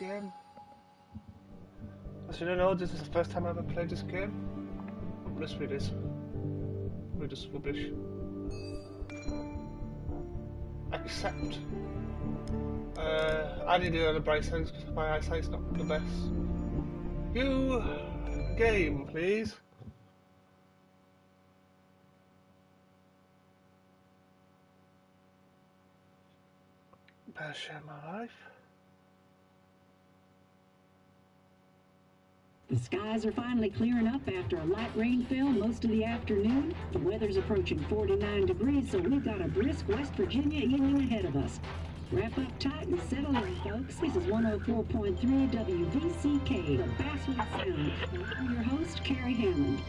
game. As you don't know, this is the first time I ever played this game. Let's read this. Read this rubbish. Accept. I need it on the bright sense because my eyesight's not the best. You game, please. Better share my life. The skies are finally clearing up after a light rainfall most of the afternoon. The weather's approaching 49 degrees, so we've got a brisk West Virginia evening ahead of us. Wrap up tight and settle in, folks. This is 104.3 WVCK, the Basswood Sound. I'm your host, Carrie Hammond.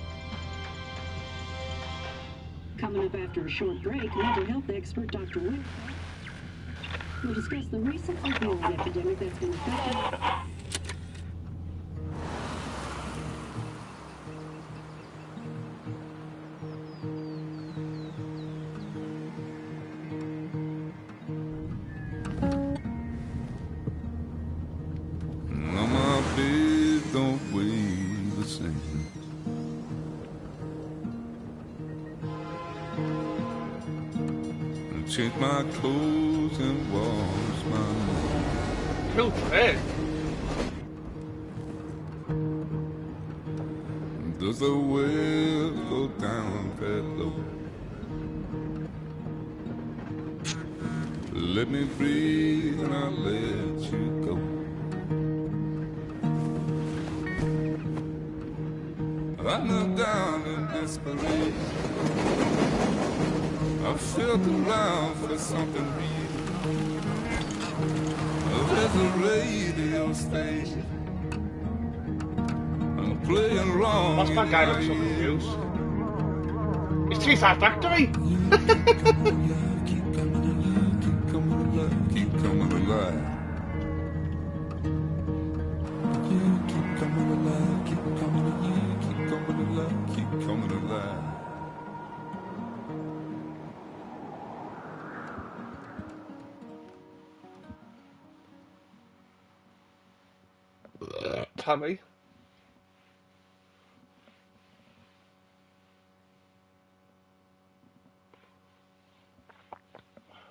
Coming up after a short break, mental health expert Dr. Wick will discuss the recent opioid epidemic that's been affecting. Change my clothes and wash my hands. Kill Fred. Does the well go down that low? Let me breathe and I'll let you go. I knelt down in desperation. I felt around for something real. There's a radio station. I'm playing wrong. What's that guy looks so confused? It's Cheesecake Factory! Keep coming alive. Keep coming alive. Keep coming alive. Keep coming alive. Keep coming alive. Keep coming alive. Tammy.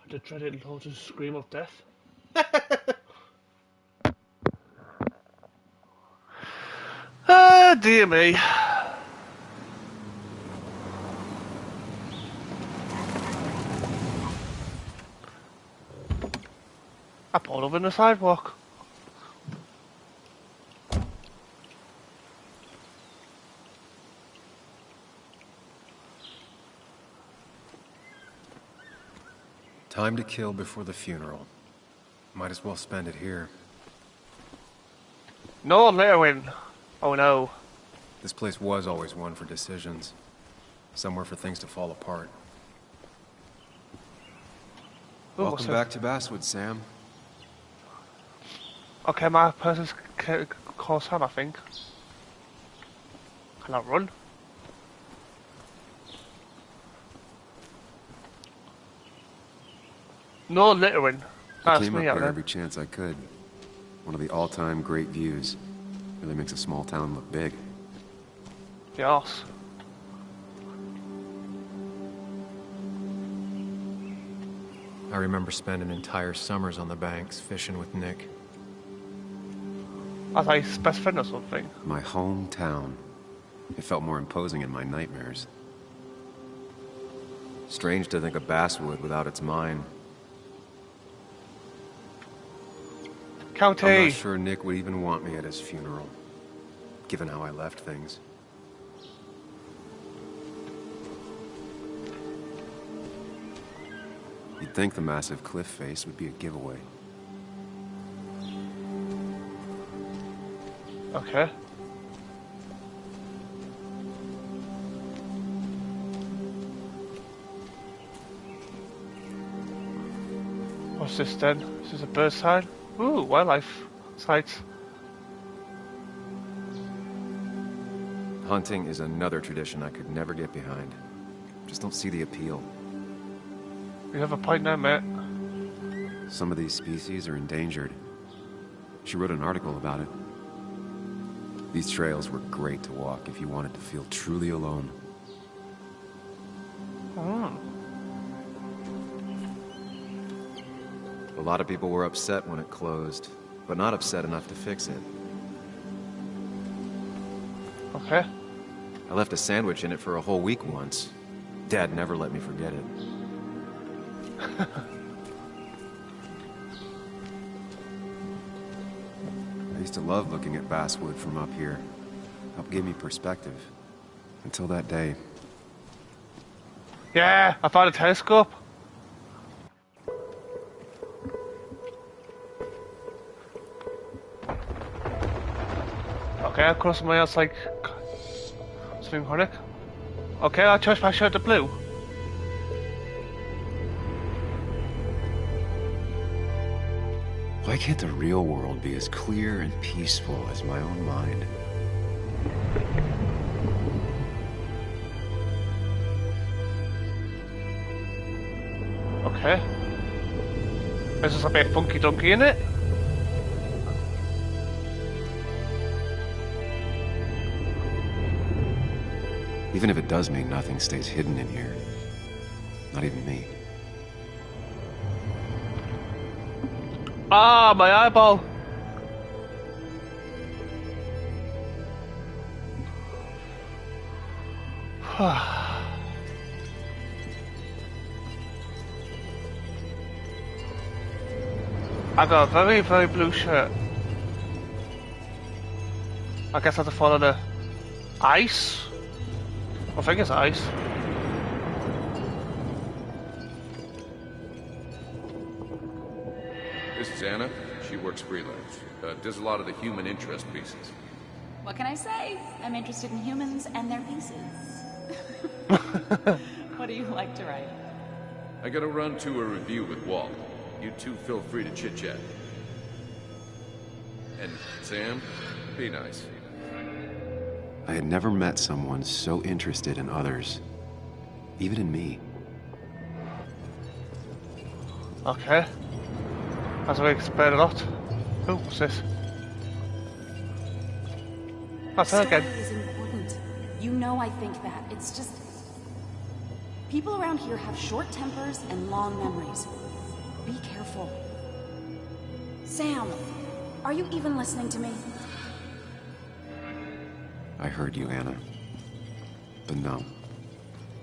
The dreaded Lotus scream of death. Ah, dear me. I pulled over on the sidewalk. Time to kill before the funeral. Might as well spend it here. No, I'm Lewin. Oh no. This place was always one for decisions. Somewhere for things to fall apart. Ooh, Welcome back to Basswood, Sam. Okay, my person's called Sam, I think. Can I run? No littering. I That's came me up out here there. every chance I could. One of the all-time great views. Really makes a small town look big. Yes. I remember spending entire summers on the banks fishing with Nick. I thought he's best friend or something. My hometown. It felt more imposing in my nightmares. Strange to think of Basswood without its mine. County. I'm not sure Nick would even want me at his funeral, given how I left things. You'd think the massive cliff face would be a giveaway. Okay. What's this then? This is a bird sign. Ooh, wildlife sites. Hunting is another tradition I could never get behind. Just don't see the appeal. You have a point there, mate. Some of these species are endangered. She wrote an article about it. These trails were great to walk if you wanted to feel truly alone. Hmm. A lot of people were upset when it closed, but not upset enough to fix it. Okay. I left a sandwich in it for a whole week once. Dad never let me forget it. I used to love looking at basswood from up here. Helped give me perspective. Until that day. Yeah, I found a telescope. Okay, I'll cross my ass like something chronic. Okay, I'll change my shirt to blue. Why can't the real world be as clear and peaceful as my own mind? Okay. This is a bit funky dunky, isn't it? Even if it does mean nothing stays hidden in here. Not even me. Ah, my eyeball. I got a very, very blue shirt. I guess I have to follow the ice. I think it's ice. This is Anna. She works freelance. Does a lot of the human interest pieces. What can I say? I'm interested in humans and their pieces. What do you like to write? I gotta run to a review with Walt. You two feel free to chit-chat. And Sam, be nice. I had never met someone so interested in others. Even in me. Okay. That's a way to explain a lot. Oh, what's this? That's her Story again. is important. You know I think that. It's just... people around here have short tempers and long memories. Be careful. Sam, are you even listening to me? I heard you, Anna. But no,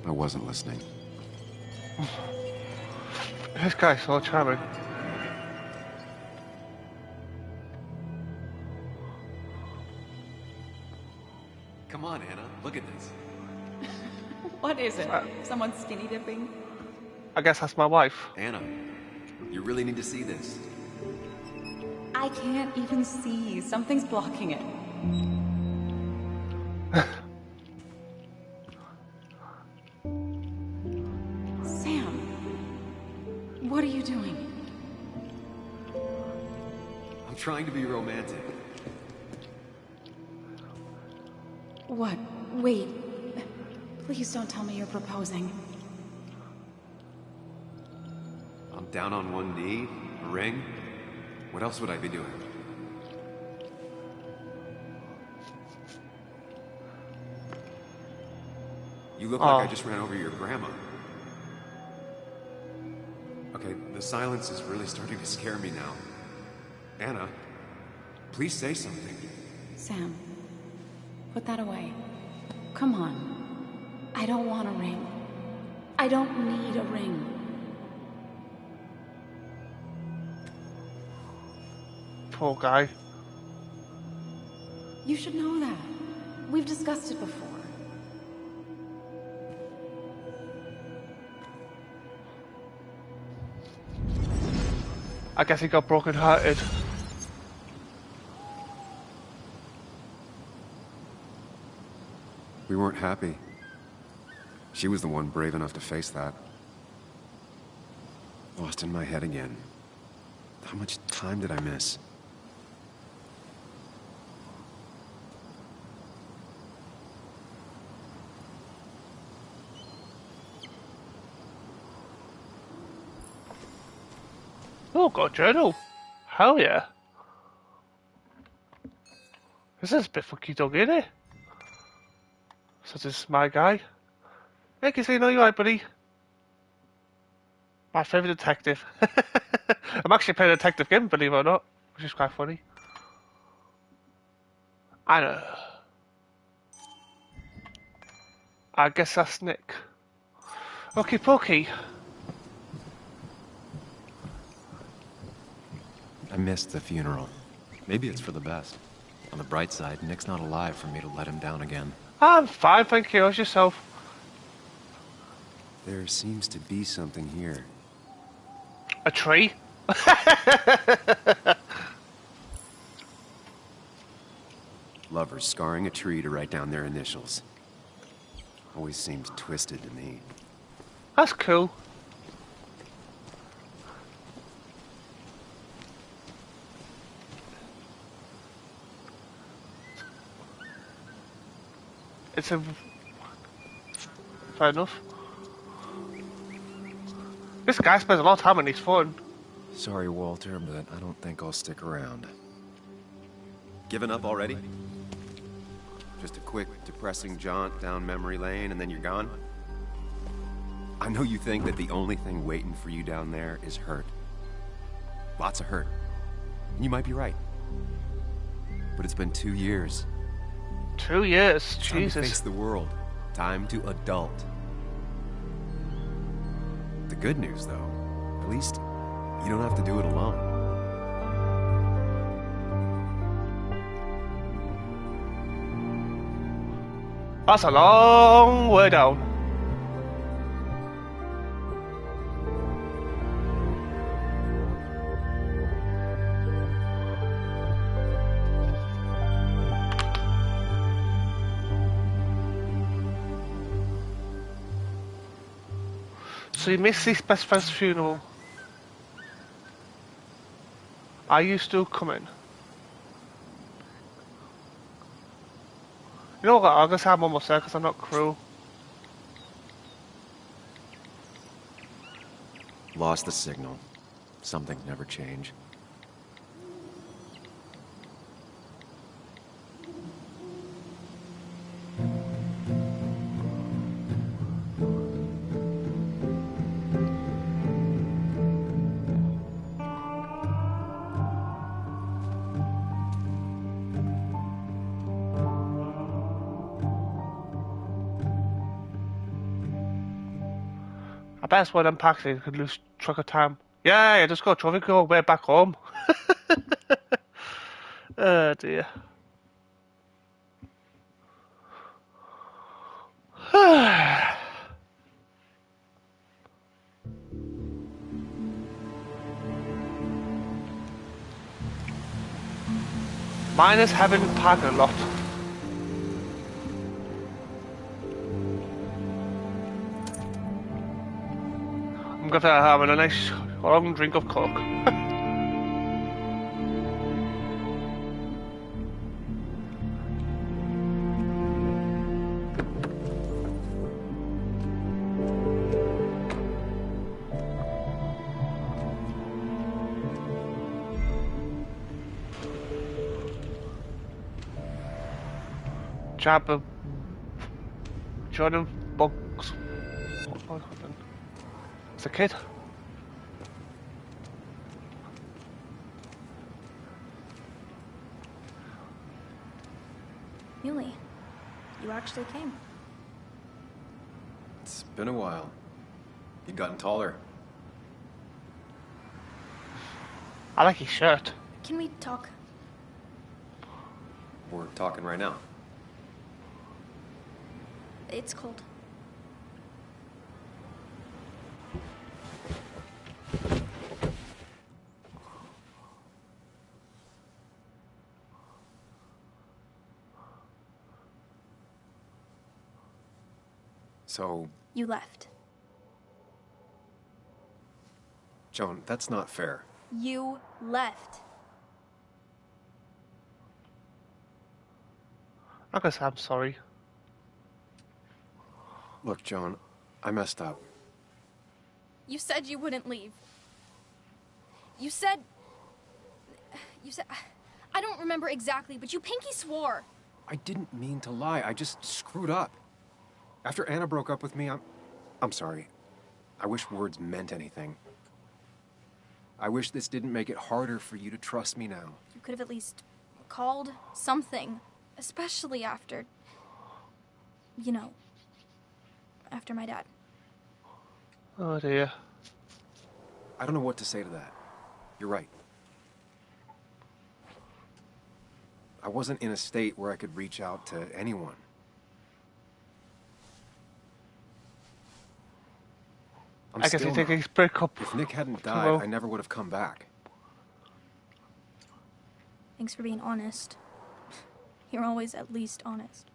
I wasn't listening. This guy's so charming. Come on, Anna, look at this. What is it? Someone skinny dipping? I guess that's my wife. Anna, you really need to see this. I can't even see. Something's blocking it. Sam, what are you doing? I'm trying to be romantic. What? Wait. Please don't tell me you're proposing. I'm down on one knee, a ring. What else would I be doing? You look like I just ran over your grandma. Okay, the silence is really starting to scare me now. Anna, please say something. Sam, put that away. Come on. I don't want a ring. I don't need a ring. Poor guy. You should know that. We've discussed it before. I guess he got broken-hearted. We weren't happy. She was the one brave enough to face that. Lost in my head again. How much time did I miss? Oh, got a journal. Hell yeah. This is a bit funky dog, isn't it? So this is my guy. Hey, can you say no, you right, buddy? My favourite detective. I'm actually playing a detective game, believe it or not, which is quite funny. I know. I guess that's Nick. Okay, pokey. I missed the funeral. Maybe it's for the best. On the bright side, Nick's not alive for me to let him down again. I'm fine, thank you. How's yourself? There seems to be something here. A tree? Lovers scarring a tree to write down their initials. Always seems twisted to me. That's cool. It's a... Fair enough. This guy spends a lot of time on his phone. Sorry, Walter, but I don't think I'll stick around. Given up already? Just a quick, depressing jaunt down memory lane and then you're gone? I know you think that the only thing waiting for you down there is hurt. Lots of hurt. And you might be right. But it's been 2 years. 2 years, Time to Jesus. face the world. Time to adult. The good news, though, at least you don't have to do it alone. That's a long way down. So you missed his best friend's funeral. Are you still coming? You know what, I guess I'm almost there because I'm not cruel. Lost the signal. Some things never change. I bet it's one of them packs you could lose track of time. Yeah, just go trophy, go way back home. Oh dear. Mine is having packed a lot. I'm gonna have a nice long drink of Coke. Jabba Jordan Bugs. What happened? It's a kid. Yuli, you actually came. It's been a while. You've gotten taller. I like his shirt. Can we talk? We're talking right now. It's cold. So, You left. Joan, that's not fair. You left. I guess I'm sorry. Look, Joan, I messed up. You said you wouldn't leave. You said... I don't remember exactly, but you pinky swore. I didn't mean to lie. I just screwed up. After Anna broke up with me, I'm sorry. I wish words meant anything. I wish this didn't make it harder for you to trust me now. You could have at least called something, especially after, you know, after my dad. Oh dear. I don't know what to say to that. You're right. I wasn't in a state where I could reach out to anyone. I guess you think his breakup. If Nick hadn't died, I never would have come back. Thanks for being honest. You're always at least honest.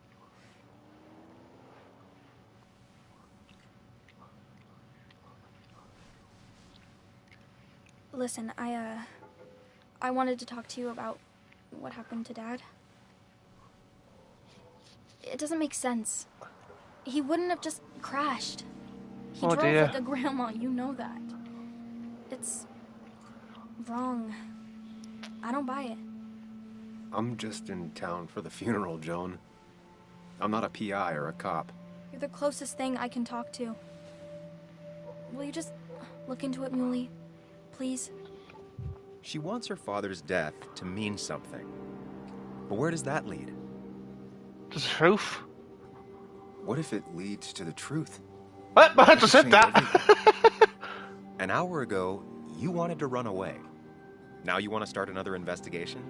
Listen, I wanted to talk to you about what happened to Dad. It doesn't make sense. He wouldn't have just crashed. He drove like a grandma, you know that. It's wrong. I don't buy it. I'm just in town for the funeral, Joan. I'm not a PI or a cop. You're the closest thing I can talk to. Will you just look into it, Muley? Please? She wants her father's death to mean something. But where does that lead? The truth? What if it leads to the truth? What? I just said that. An hour ago, you wanted to run away. Now you want to start another investigation?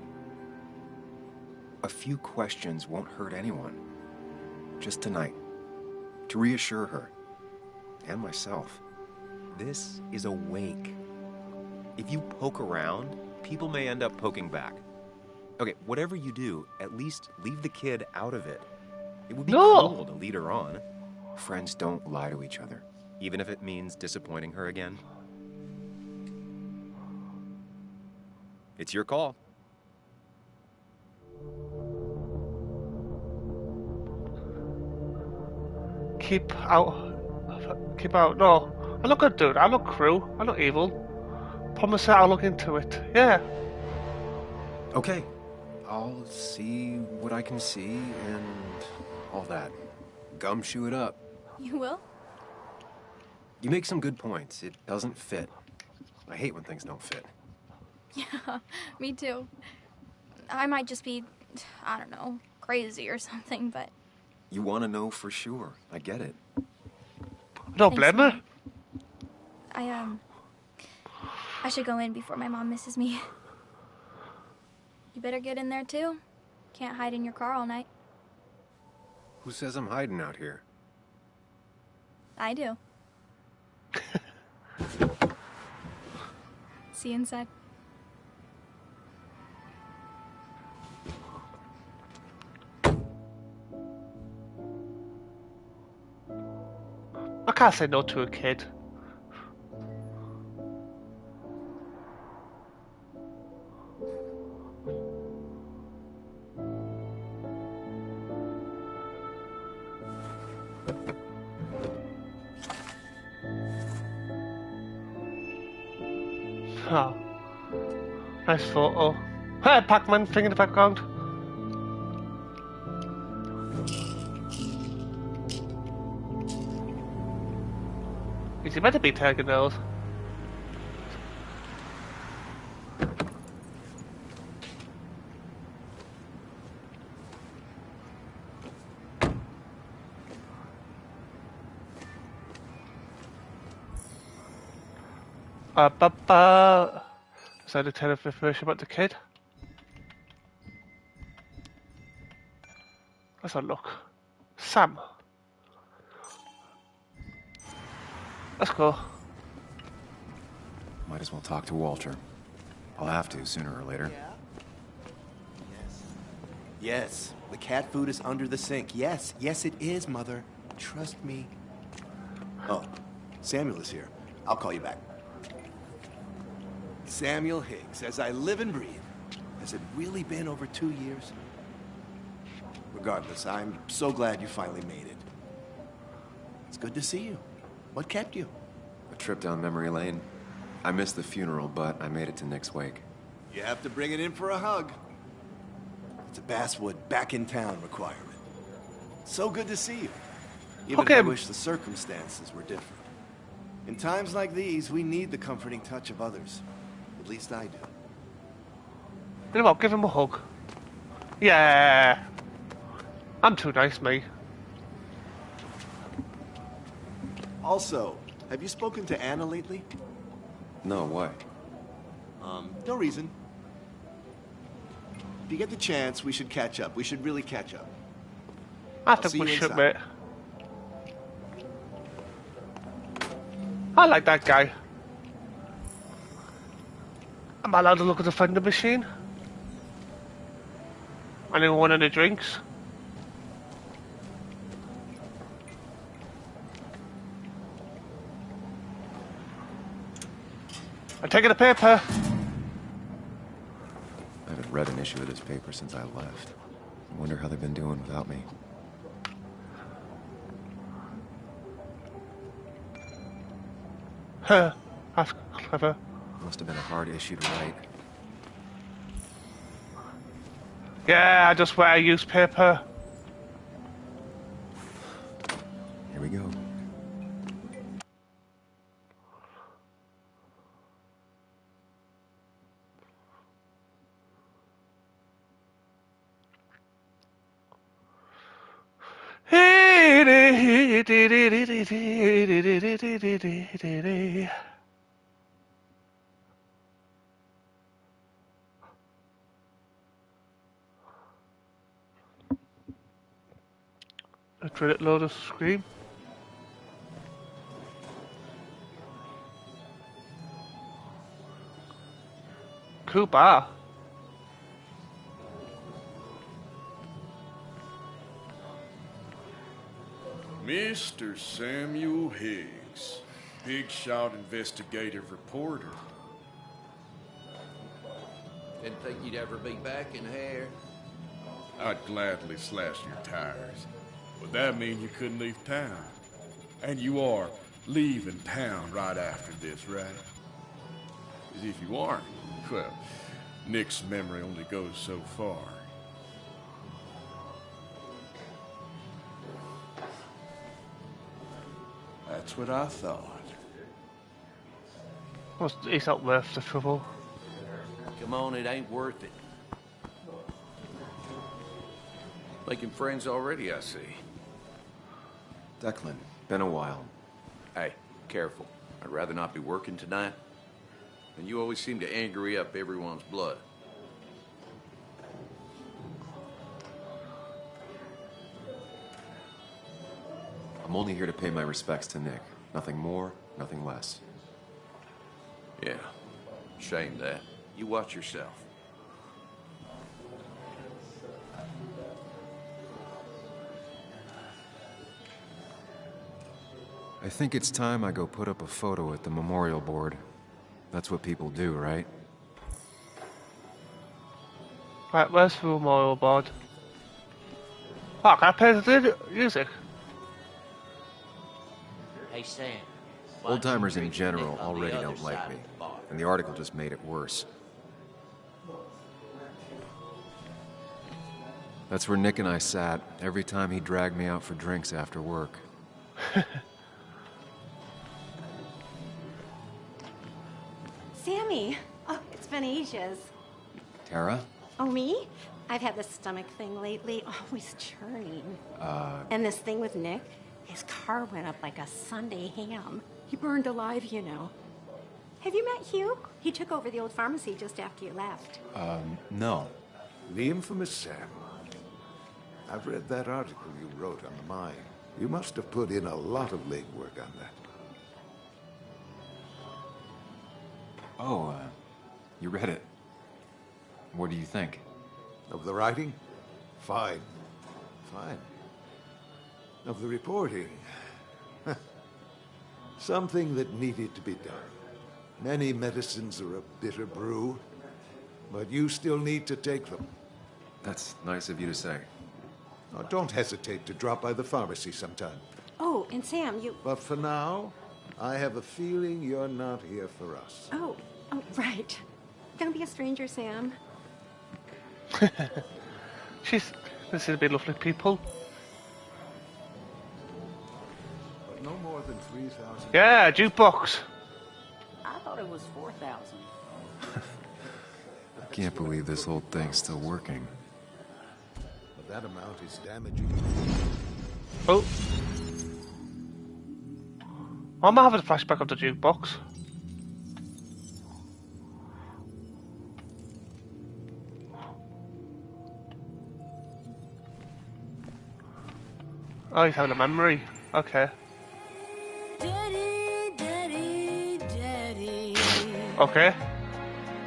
A few questions won't hurt anyone. Just tonight. To reassure her. And myself. This is a wake. If you poke around, people may end up poking back. Okay, whatever you do, at least leave the kid out of it. It would be cruel to lead her on. Friends don't lie to each other, even if it means disappointing her again. It's your call. Keep out. No, I'm not gonna do it. I'm not cruel. I'm not evil. Promise that I'll look into it. Yeah. Okay. I'll see what I can see and all that. Gumshoe it up. You will? You make some good points. It doesn't fit. I hate when things don't fit. Yeah, me too. I might just be, I don't know, crazy or something, but... You want to know for sure. I get it. Don't blame her. I should go in before my mom misses me. You better get in there too. Can't hide in your car all night. Who says I'm hiding out here? I do. See you inside. I can't say no to a kid. Oh, nice photo. Hey, Pac-Man thing in the background. Is he meant to be taking those? Is that a tell of information about the kid? Let's have a look. Sam. Let's go. Might as well talk to Walter. I'll have to sooner or later. Yes, the cat food is under the sink. Yes, yes it is, Mother. Trust me. Oh, Samuel is here. I'll call you back. Samuel Higgs, as I live and breathe. Has it really been over 2 years? Regardless, I'm so glad you finally made it. It's good to see you. What kept you? A trip down memory lane. I missed the funeral, but I made it to Nick's wake. You have to bring it in for a hug. It's a basswood back in town requirement. So good to see you. Even Okay. if I wish the circumstances were different. In times like these, we need the comforting touch of others. At least I do. You know what? Give him a hug. Yeah. I'm too nice, me. Also, have you spoken to Anna lately? No, why? No reason. If you get the chance, we should catch up. We should really catch up. I I'll think see we you should, inside. mate. I like that guy. Am I allowed to look at the vending machine? Anyone want any drinks? I'm taking a paper. I haven't read an issue of this paper since I left. I wonder how they've been doing without me. Huh. That's clever. Must have been a hard issue to write. Yeah, I just wear used paper. Here we go. A dreaded load of scream. Cool bar. Mr. Samuel Higgs, big shot investigative reporter. Didn't think you'd ever be back in here. I'd gladly slash your tires. Would that mean you couldn't leave town? And you are leaving town right after this, right? As if you aren't. Well, Nick's memory only goes so far. That's what I thought. He's not worth the trouble. Come on, it ain't worth it. Making friends already, I see. Declan, been a while. Hey, careful. I'd rather not be working tonight. And you always seem to angry up everyone's blood. I'm only here to pay my respects to Nick. Nothing more, nothing less. Yeah, shame that. You watch yourself. I think it's time I go put up a photo at the memorial board. That's what people do, right? Right, where's the memorial board? Oh, can I play the music? Hey, Sam. Old-timers in general already don't like me, and the article just made it worse. That's where Nick and I sat every time he dragged me out for drinks after work. Sammy! Oh, it's been ages. Tara? Oh, me? I've had this stomach thing lately, always churning. And this thing with Nick, his car went up like a Sunday ham. He burned alive, you know. Have you met Hugh? He took over the old pharmacy just after you left. No. The infamous Sam. I've read that article you wrote on the mine. You must have put in a lot of legwork on that. Oh, you read it. What do you think? Of the writing? Fine. Fine. Of the reporting? Something that needed to be done. Many medicines are a bitter brew, but you still need to take them. That's nice of you to say. Now, don't hesitate to drop by the pharmacy sometime. Oh, and Sam, you... But for now, I have a feeling you're not here for us. Oh, right. Don't be a stranger, Sam. They seem to be lovely people. But no more than 3,000. Yeah, jukebox. I thought it was 4,000. I can't believe this whole thing's still working. But that amount is damaging. Oh. I'm having a flashback of the jukebox. Oh, he's having a memory. Okay. Daddy, daddy, daddy. Okay.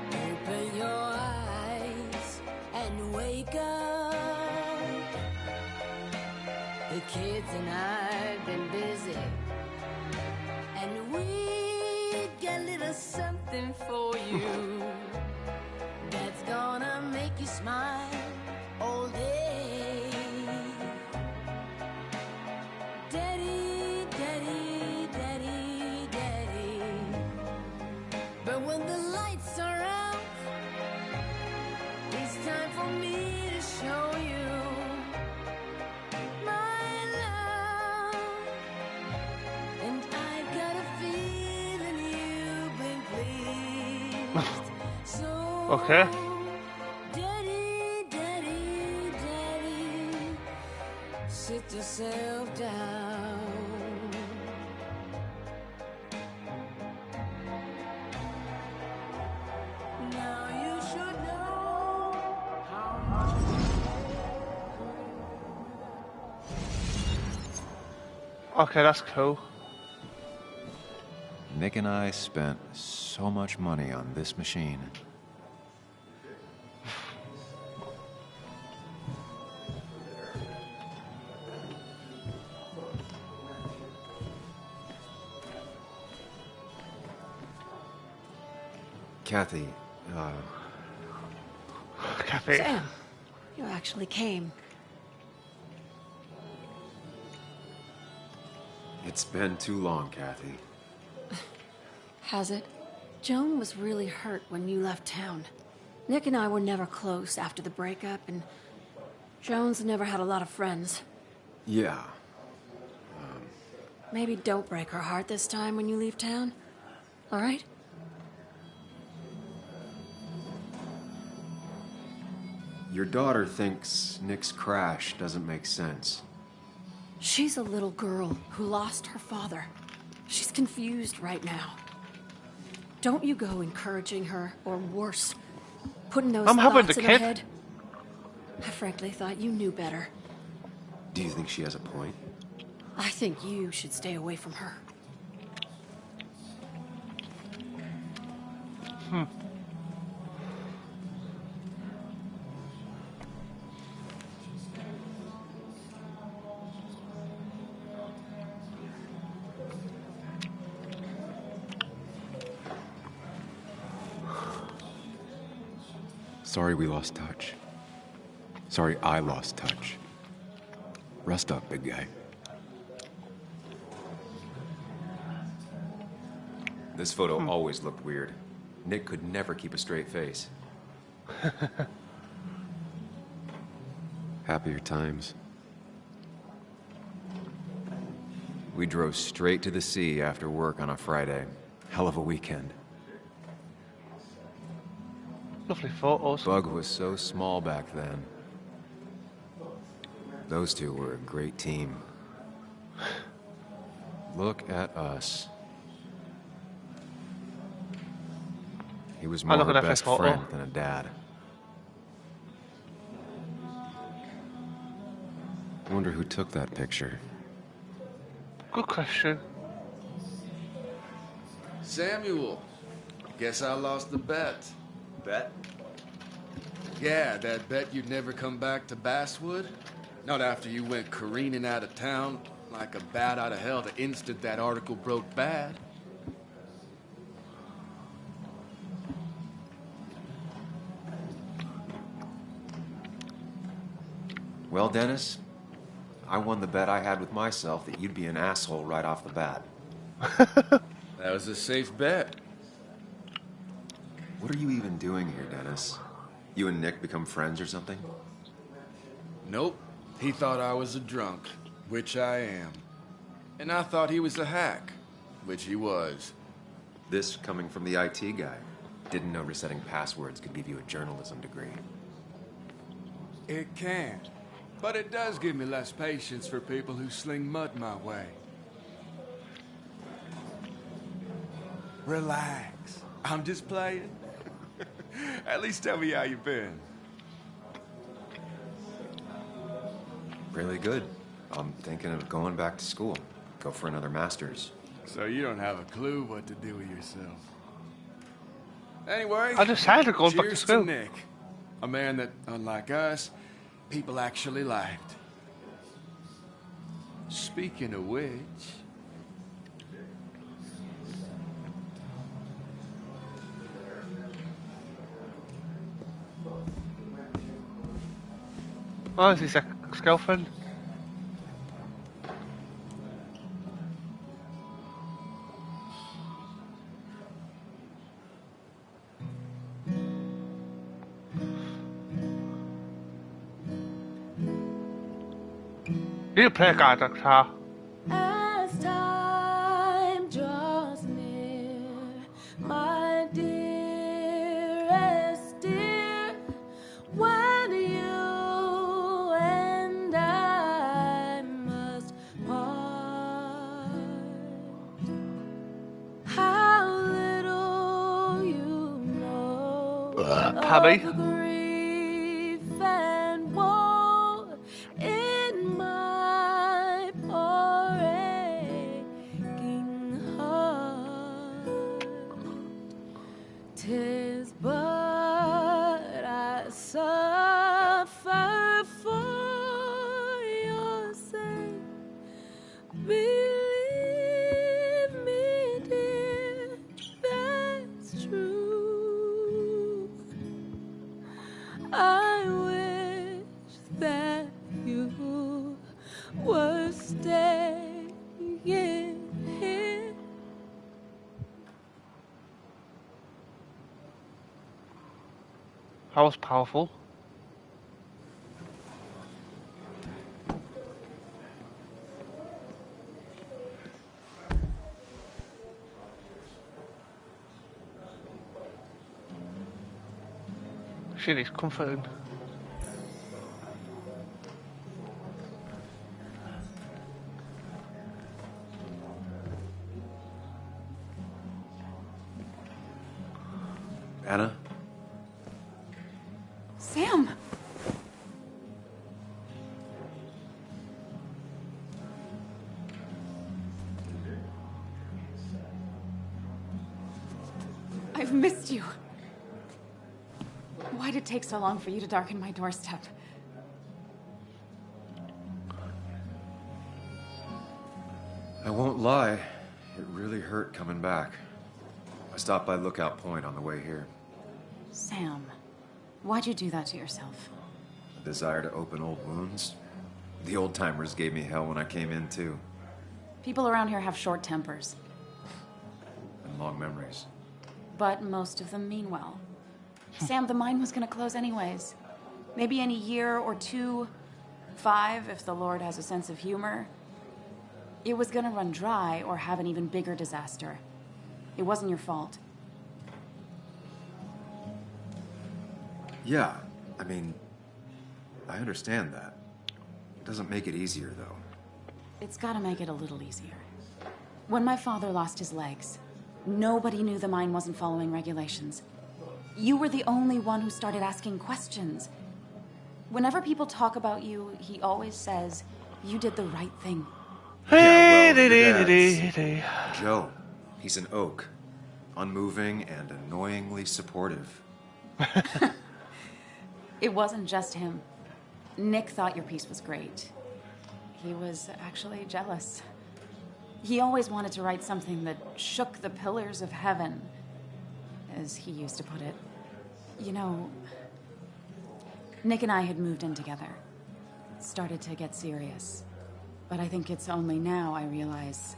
Open your eyes and wake up. The kids and I've been busy, and we got a little something for you that's gonna make you smile all day. Daddy, daddy, daddy, daddy. But when the lights are out, it's time for me to show you my love. And I've got a feeling you've been pleased. So Okay. daddy, daddy, daddy, sit yourself down. Now you should know how Okay, that's cool. Nick and I spent so much money on this machine. Kathy, Kathy. Sam, you actually came. it's been too long, Kathy. Has it? Joan was really hurt when you left town. Nick and I were never close after the breakup, and Joan's never had a lot of friends. Yeah. Maybe don't break her heart this time when you leave town. All right? Your daughter thinks Nick's crash doesn't make sense. She's a little girl who lost her father. She's confused right now. Don't you go encouraging her, or worse, putting those I'm helping thoughts the in her kid. head. I frankly thought you knew better. Do you think she has a point? I think you should stay away from her. Sorry we lost touch. Sorry I lost touch. Rest up, big guy. This photo always looked weird. Nick could never keep a straight face. Happier times. We drove straight to the sea after work on a Friday. Hell of a weekend. Lovely photos. Bug was so small back then. Those two were a great team. Look at us. He was more look her at that best photo. friend than a dad. I wonder who took that picture. Good question. Samuel, guess I lost the bet. Bet? Yeah, that bet you'd never come back to Basswood? Not after you went careening out of town like a bat out of hell the instant that article broke bad. Well, Dennis, I won the bet I had with myself that you'd be an asshole right off the bat. That was a safe bet. What are you even doing here, Dennis? You and Nick become friends or something? Nope. He thought I was a drunk, which I am. And I thought he was a hack, which he was. This coming from the IT guy. Didn't know resetting passwords could give you a journalism degree. It can. But it does give me less patience for people who sling mud my way. Relax. I'm just playing. At least tell me how you've been. Really good. I'm thinking of going back to school. Go for another master's. So you don't have a clue what to do with yourself. Anyway, I decided to go back to cheers school. to Nick. A man that, unlike us, people actually liked. Speaking of which... Oh, is his ex-girlfriend? You play a guitar. As time draws near, my dearest dear, when you and I must part, how little you know Pabby. of the grief and woe in my poor aching heart. 'Tis but I suffer for your sake. Believe me, dear, that's true. I wish that you were staying here. That was powerful. She needs comforting. Anna? Sam! I've missed you. Why'd it take so long for you to darken my doorstep? I won't lie. It really hurt coming back. I stopped by Lookout Point on the way here. Sam, why'd you do that to yourself? A desire to open old wounds? The old-timers gave me hell when I came in, too. People around here have short tempers, And long memories. but most of them mean well. Sam, the mine was gonna close anyways. Maybe in a year or 2, 5, if the Lord has a sense of humor. It was gonna run dry or have an even bigger disaster. It wasn't your fault. Yeah, I mean, I understand that. It doesn't make it easier, though. It's gotta make it a little easier. When my father lost his legs, nobody knew the mine wasn't following regulations. You were the only one who started asking questions. Whenever people talk about you, he always says, you did the right thing. Yeah, well, your dad's Joe. He's an oak. Unmoving and annoyingly supportive. It wasn't just him. Nick thought your piece was great. He was actually jealous. He always wanted to write something that shook the pillars of heaven, as he used to put it. You know, Nick and I had moved in together. Started to get serious. But I think it's only now I realize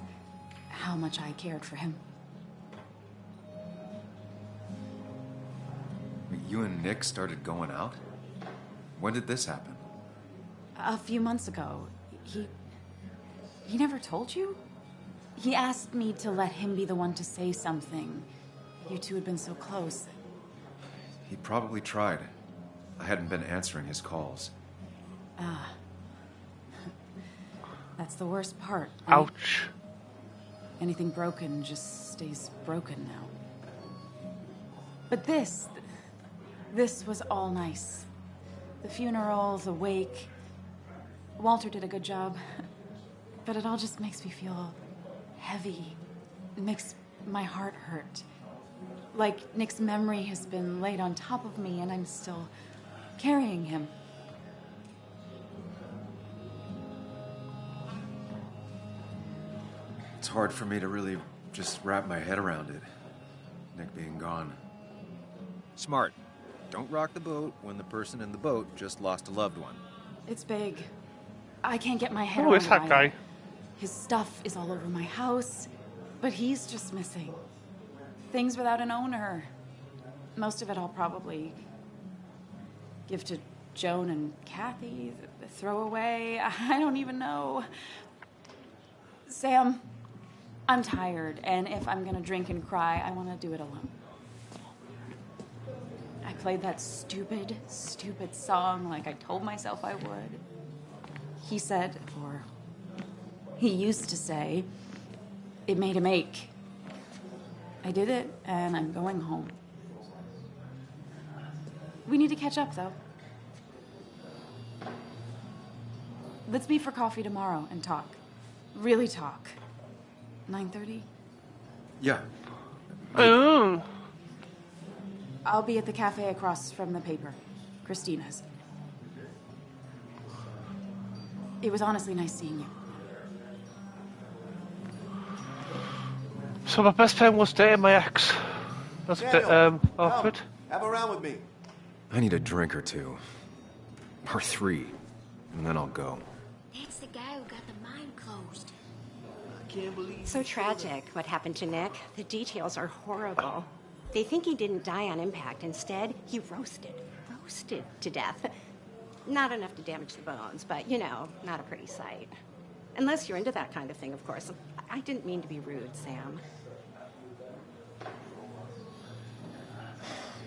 how much I cared for him. You and Nick started going out? When did this happen? A few months ago. He never told you? He asked me to let him be the one to say something. You two had been so close. He probably tried. I hadn't been answering his calls. Ah. That's the worst part. Ouch. Anything broken just stays broken now. But this was all nice. The funeral, the wake. Walter did a good job. But it all just makes me feel heavy. It makes my heart hurt. Like Nick's memory has been laid on top of me and I'm still carrying him. It's hard for me to really just wrap my head around it. Nick being gone. Smart. Don't rock the boat when the person in the boat just lost a loved one. It's big. I can't get my head Who around is that why. guy? His stuff is all over my house, but he's just missing. Things without an owner. Most of it I'll probably give to Joan and Kathy, throw away. I don't even know. Sam, I'm tired, and if I'm gonna drink and cry, I want to do it alone. I played that stupid song like I told myself I would. He said, or he used to say, it made him ache. I did it, and I'm going home. We need to catch up, though. Let's meet for coffee tomorrow and talk. Really talk. 9:30? Yeah. Oh. I'll be at the cafe across from the paper. Christina's. It was honestly nice seeing you. So my best friend was dating my ex. That's a bit awkward. Have a round with me. I need a drink or two. Or 3. And then I'll go. That's the guy who got the mine closed. I can't believe So tragic what happened to Nick. The details are horrible. They think he didn't die on impact. Instead, he roasted to death. Not enough to damage the bones, but, you know, not a pretty sight. Unless you're into that kind of thing, of course. I didn't mean to be rude, Sam.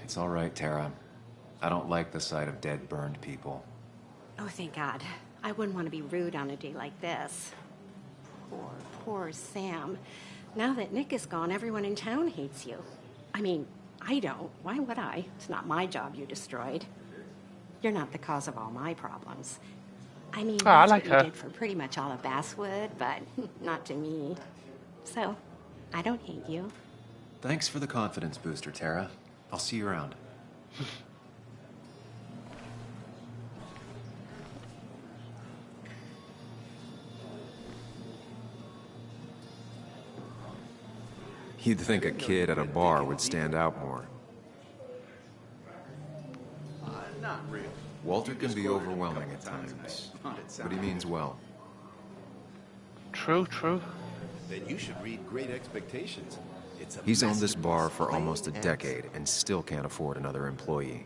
It's all right, Tara. I don't like the sight of dead, burned people. Oh, thank God. I wouldn't want to be rude on a day like this. Poor Sam. Now that Nick is gone, everyone in town hates you. I mean, I don't. Why would I? It's not my job you destroyed. You're not the cause of all my problems. I mean, I that's like what her. you did for pretty much all of Basswood, but not to me. So, I don't hate you. Thanks for the confidence booster, Tara. I'll see you around. You'd think a kid at a bar would stand out more. Not really. Walter can be overwhelming at times, but he means well. True. Then you should read Great Expectations. It's a He's owned this masterpiece, bar for plain almost a as- decade and still can't afford another employee.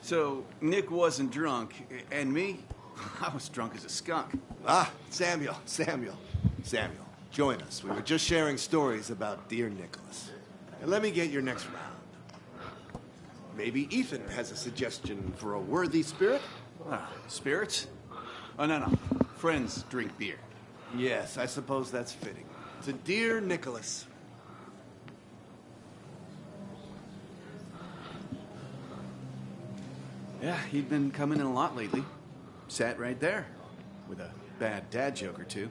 So, Nick wasn't drunk, and me? I was drunk as a skunk. Ah, Samuel. Join us. We were just sharing stories about dear Nicholas. And let me get your next round. Maybe Ethan has a suggestion for a worthy spirit? Ah, spirits? Oh, no. Friends drink beer. Yes, I suppose that's fitting. To dear Nicholas. Yeah, he'd been coming in a lot lately. Sat right there. With a bad dad joke or two.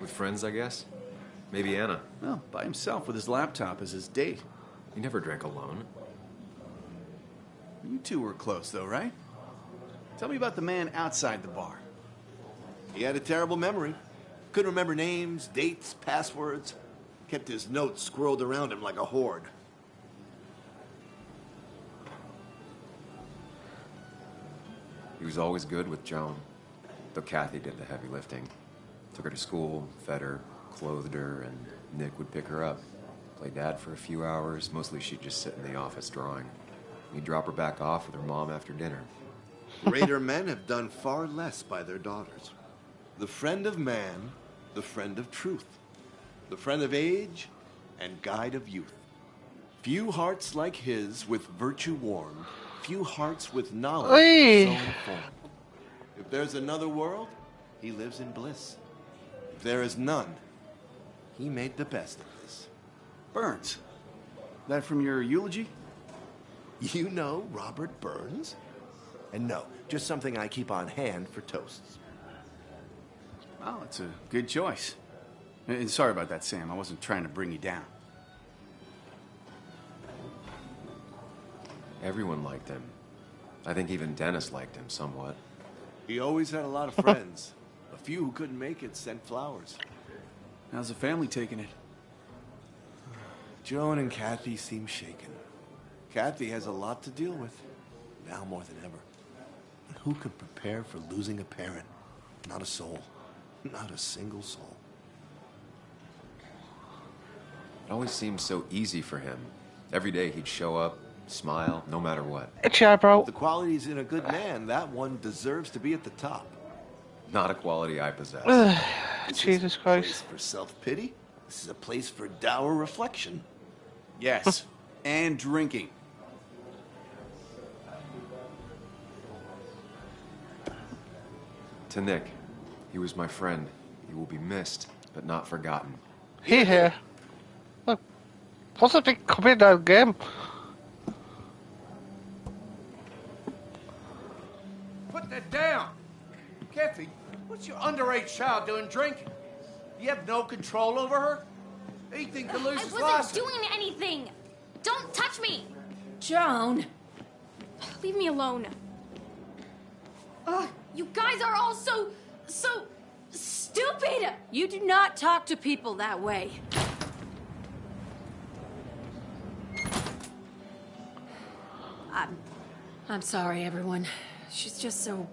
With friends, I guess? Maybe Anna. Well, by himself with his laptop as his date. He never drank alone. You two were close, though, right? Tell me about the man outside the bar. He had a terrible memory. Couldn't remember names, dates, passwords. Kept his notes squirreled around him like a hoard. He was always good with Joan, though Kathy did the heavy lifting. Took her to school, fed her, clothed her, and Nick would pick her up. Play dad for a few hours. Mostly she'd just sit in the office drawing. He'd drop her back off with her mom after dinner. Greater men have done far less by their daughters. The friend of man, the friend of truth, the friend of age, and guide of youth. Few hearts like his with virtue warmed, few hearts with knowledge so informed. If there's another world, he lives in bliss. If there is none, he made the best of this. Burns. That from your eulogy? You know Robert Burns? And no, just something I keep on hand for toasts. Well, it's a good choice. And sorry about that, Sam. I wasn't trying to bring you down. Everyone liked him. I think even Dennis liked him somewhat. He always had a lot of friends. A few who couldn't make it sent flowers. How's the family taking it? Joan and Kathy seem shaken. Kathy has a lot to deal with, now more than ever. And who could prepare for losing a parent? Not a soul. Not a single soul. It always seemed so easy for him. Every day he'd show up, smile, no matter what. Itchy eyebrow. The qualities in a good man, that one deserves to be at the top. Not a quality I possess. Jesus Christ. For self-pity? This is a place for dour reflection. Yes, and drinking. To Nick, he was my friend. He will be missed, but not forgotten. Here. Look, what's a big come in that game? Put that down! Kathy, what's your underage child doing drinking? You have no control over her? Anything to lose his I wasn't doing anything! Don't touch me! Joan! Leave me alone. Ugh, you guys are all so stupid! You do not talk to people that way. I'm sorry, everyone. She's just so...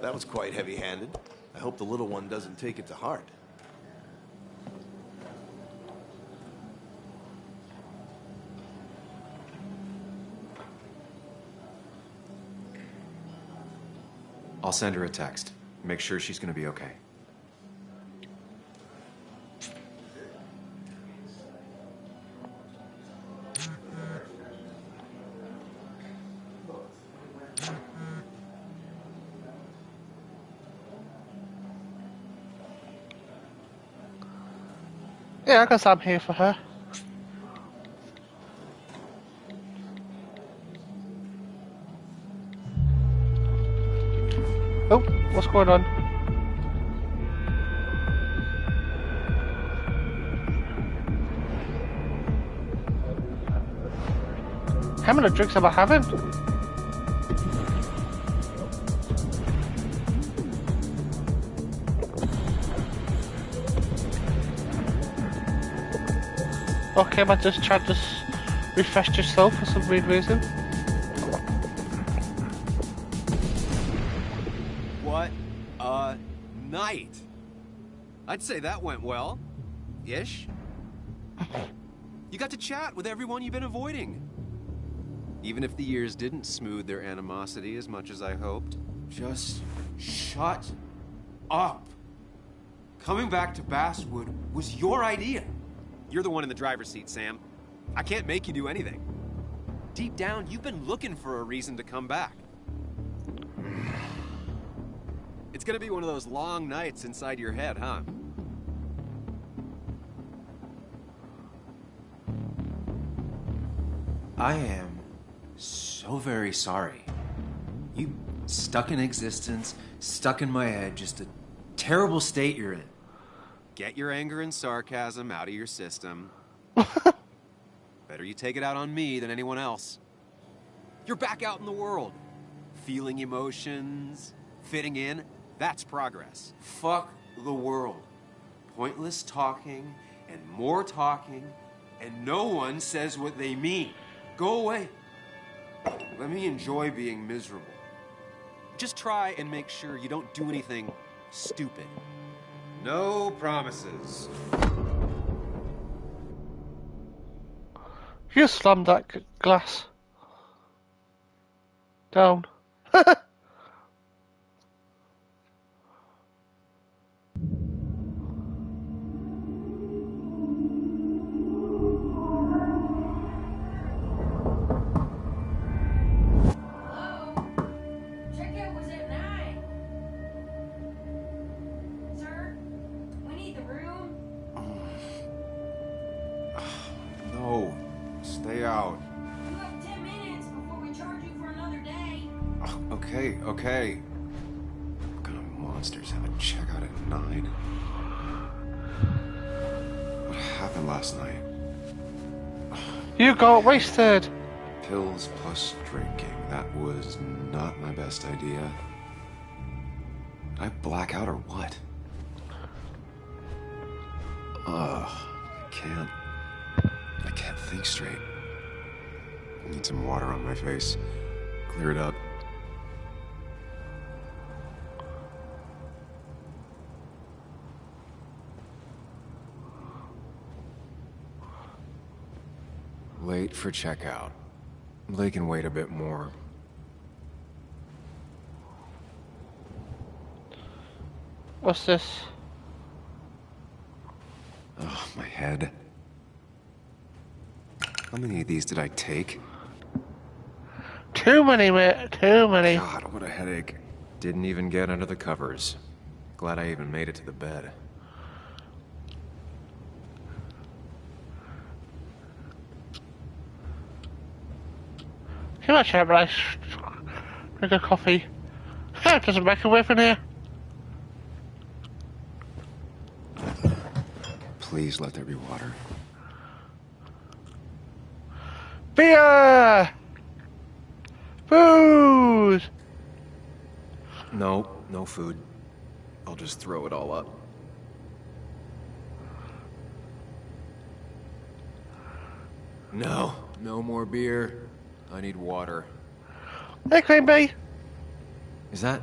That was quite heavy-handed. I hope the little one doesn't take it to heart. I'll send her a text. Make sure she's gonna be okay. Yeah, I guess I'm here for her. Oh, what's going on? How many drinks am I having? Okay, but just try to refresh yourself for some weird reason. What a night! I'd say that went well. Ish. You got to chat with everyone you've been avoiding. Even if the years didn't smooth their animosity as much as I hoped. Just shut up. Coming back to Basswood was your idea. You're the one in the driver's seat, Sam. I can't make you do anything. Deep down, you've been looking for a reason to come back. It's gonna be one of those long nights inside your head, huh? I am so very sorry. You stuck in existence, stuck in my head, just a terrible state you're in. Get your anger and sarcasm out of your system. Better you take it out on me than anyone else. You're back out in the world. Feeling emotions, fitting in, that's progress. Fuck the world. Pointless talking and more talking, and no one says what they mean. Go away. Let me enjoy being miserable. Just try and make sure you don't do anything stupid. No promises. You slammed that glass down. Checkout was at 9. Sir, we need the room. No, stay out. You have 10 minutes before we charge you for another day. Okay, okay. What kind of monsters have a checkout at 9? What happened last night? You got wasted. Pills plus drinking. That was not my best idea. Did I black out or what? I can't think straight. I need some water on my face. Clear it up. Late for checkout. They can wait a bit more. What's this? Oh, my head. How many of these did I take? Too many, mate. Too many. God, what a headache. Didn't even get under the covers. Glad I even made it to the bed. Too much have a nice drink of coffee. It doesn't make away from here. Please let there be water. Beer! Booze! No, no food. I'll just throw it all up. No, no more beer. I need water. Hey, Green Bee. Is that?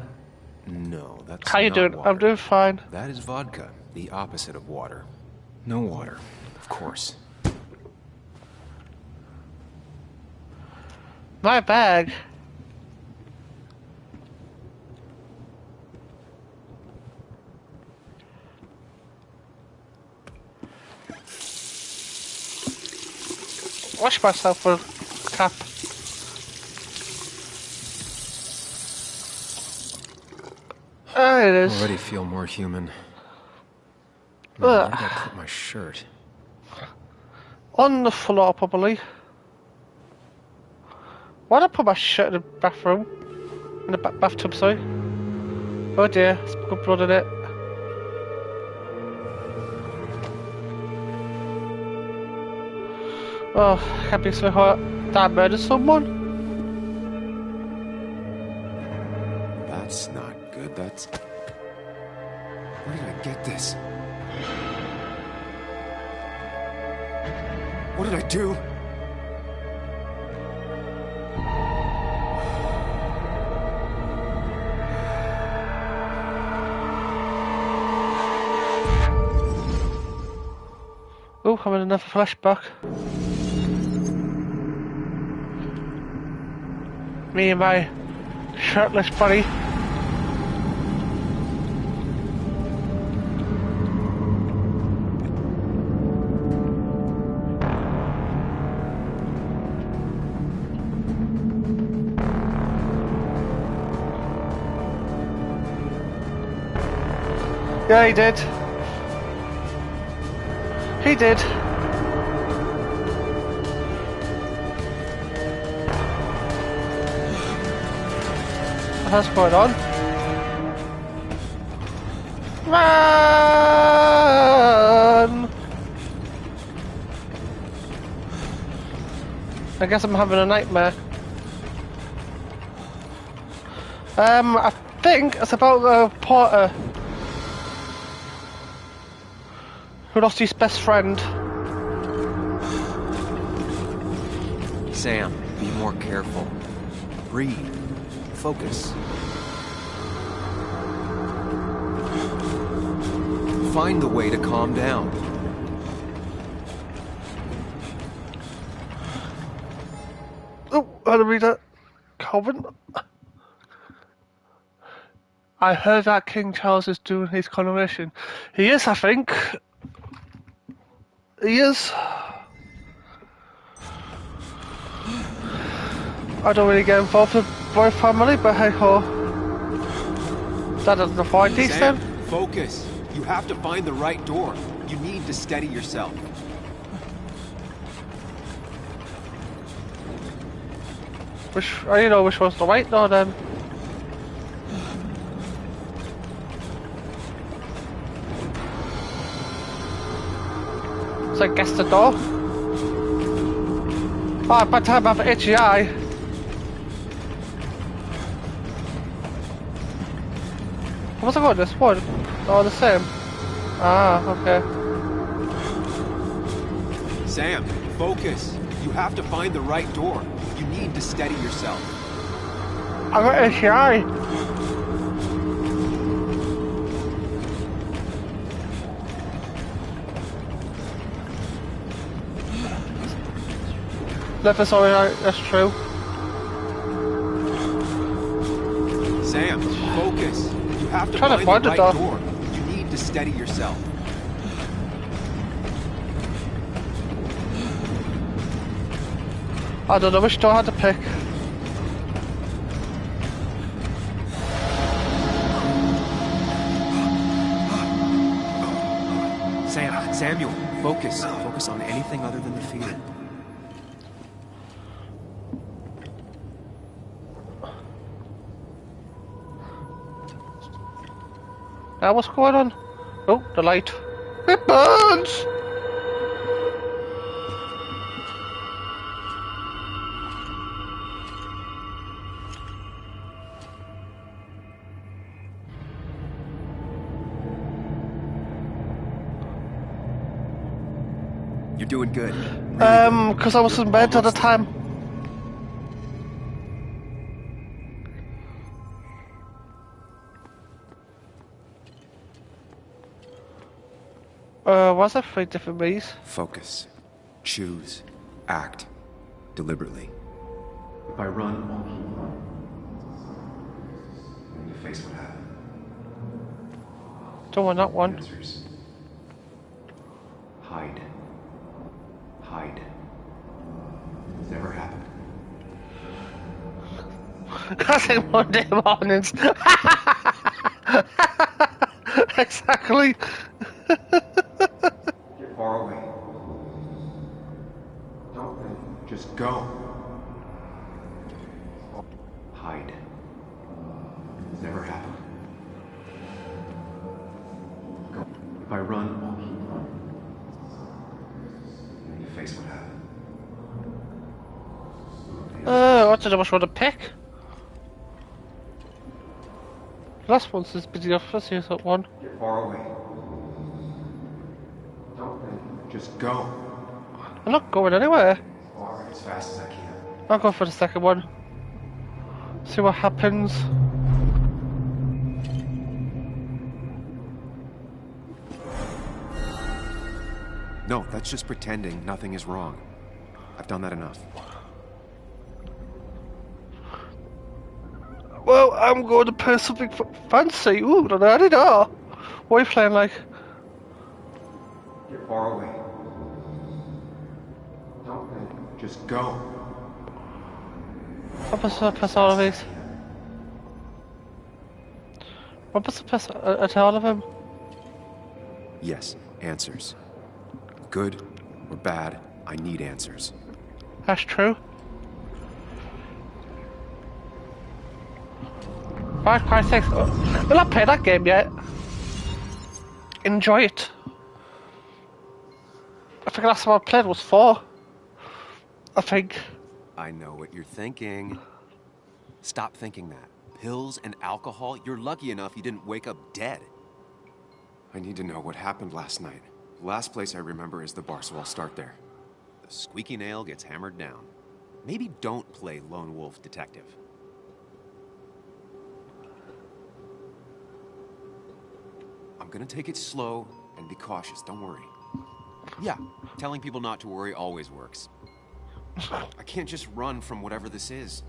No, that's How you not doing? water. I'm doing fine. That is vodka, the opposite of water. No water, of course. My bag. Wash myself with a tap. There it is. Already feel more human. Man, where did I put my shirt? On the floor, probably. Why did I put my shirt in the bathroom? In the bathtub, sorry. Oh dear, it's got blood in it. Oh, can't be so hot. Did I murder someone? That's not good. That's... Where did I get this? What did I do? Oh, I'm in another flashback. Me and my shirtless buddy. Yeah, he did. He did. What's going on? Run! I guess I'm having a nightmare. I think it's about the porter who lost his best friend. Sam, be more careful. Breathe. Focus. Find the way to calm down. Oh, how to read that? Calvin? I heard that King Charles is doing his coronation. He is, I think. He is. I don't really get involved with royal family, but hey ho. That doesn't avoid these Sam, then. focus. You have to find the right door. You need to steady yourself. You know which one's the right door then. So I guess the door. Oh, by the time I have an itchy eye. What's I got this one? Oh, the same. Ah, okay. Sam, focus. You have to find the right door. You need to steady yourself. I got itchy eye. Never saw it, that's true. Sam, focus. You have to Trying find the to right find door. You need to steady yourself. I don't know which door I had to pick. Samuel, focus. Focus on anything other than the fear. Now what's going on? Oh, the light. It burns! You're doing good. Because I was in bed at the time. Was there 3 different ways? Focus. Choose. Act. Deliberately. If I run, I'll keep running. When you face what happened. Don't want that one. Answers. Hide. Hide. It's never happened. Classic Monday mornings. Exactly. Get far away. Don't think. Just go. Hide. It's never happened. Go. If I run, I'll keep running. When you face what happened. I don't know which one to pick. The last one's this busy off. Let's use that one. Get far away. Don't think. Just go. I'm not going anywhere. Far as fast as I can. I'll go for the second one. See what happens. No, that's just pretending nothing is wrong. I've done that enough. Well, I'm going to play something fancy. Ooh, I don't know. What are you playing like? Get far away. Don't think. Just go. What was the press all of these? What was the press at all of them? Yes, answers. Good or bad, I need answers. That's true. Far Cry 6. Will I play that game yet? Enjoy it. I think the last time I played was 4. I think. I know what you're thinking. Stop thinking that. Pills and alcohol, you're lucky enough you didn't wake up dead. I need to know what happened last night. The last place I remember is the bar, so I'll start there. The squeaky nail gets hammered down. Maybe don't play lone wolf detective. I'm gonna take it slow, And be cautious, don't worry. Yeah, telling people not to worry always works. I can't just run from whatever this is.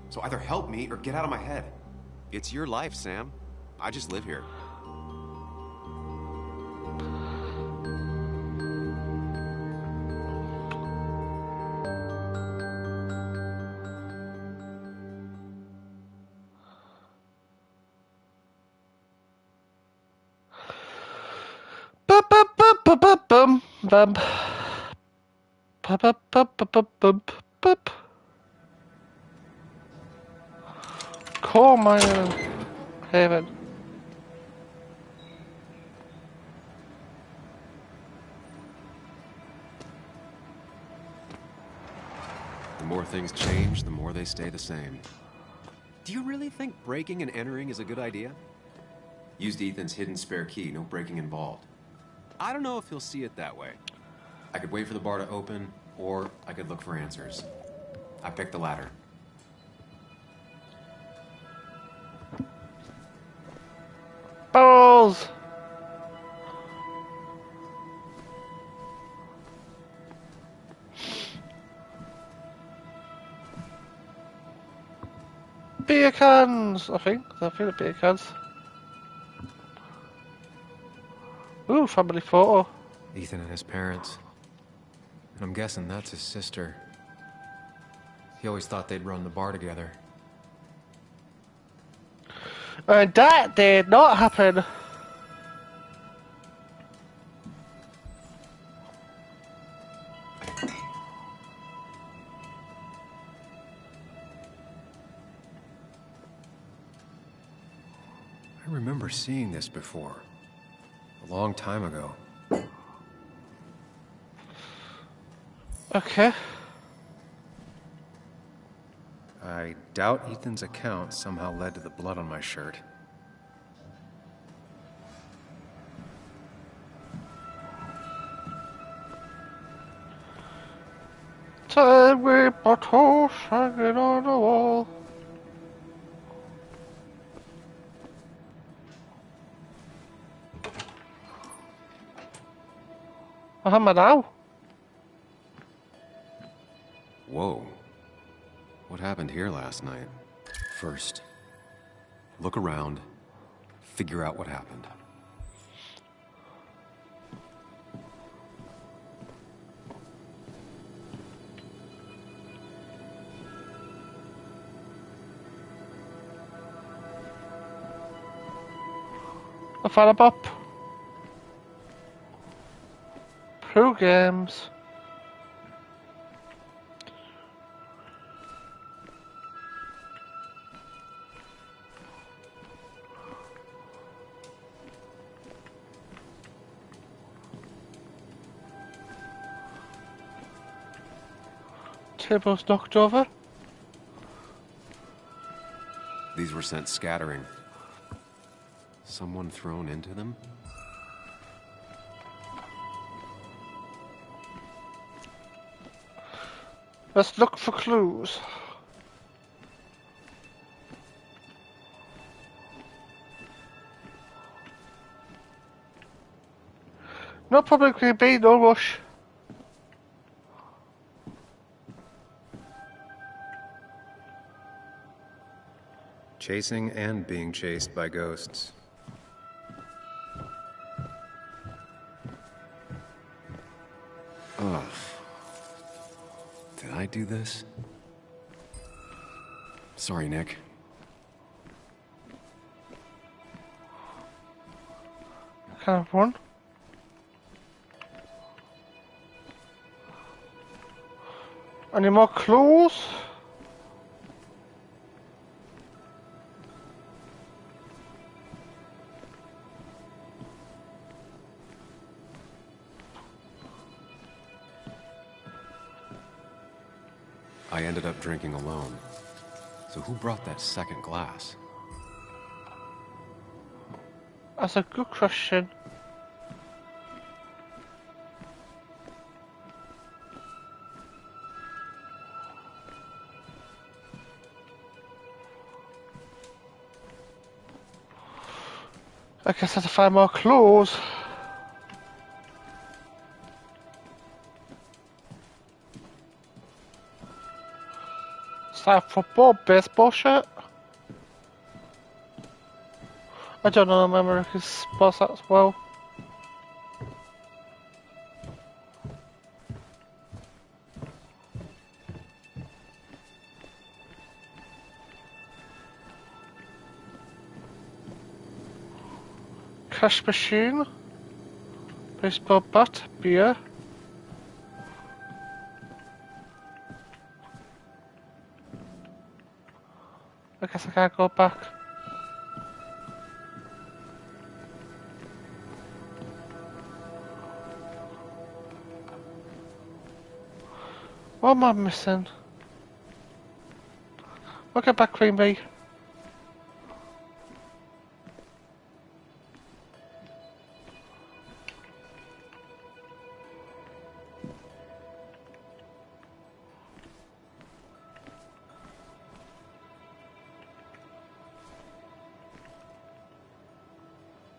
So either help me or get out of my head. It's your life, Sam. I just live here. Bum bum. Bup. Coal mining haven. The more things change, the more they stay the same. Do you really think breaking and entering is a good idea? Used Ethan's hidden spare key, no breaking involved. I don't know if he'll see it that way. I could wait for the bar to open, or I could look for answers. I picked the latter. Balls! Beer cans, I think the beer cans. Ooh, family photo. Ethan and his parents. And I'm guessing that's his sister. He always thought they'd run the bar together. And that did not happen. I remember seeing this before. A long time ago. Okay. I doubt Ethan's account somehow led to the blood on my shirt. Every bottle hanging on the wall. What am I now? Whoa. What happened here last night? First, look around, figure out what happened. I found a bop. Pro games. Tables knocked over. These were sent scattering. Someone thrown into them? Let's look for clues. No problem, Queen Bee, no rush. Chasing and being chased by ghosts. Ugh. Did I do this? Sorry, Nick. Can I have one? Any more clues? I ended up drinking alone. So who brought that second glass? That's a good question. I guess I have to find more clues. Is that a football, baseball shirt? I don't know America's sports as well. Cash machine, baseball bat, beer. I guess I can't go back. What am I missing? Look at back, Queen Bee.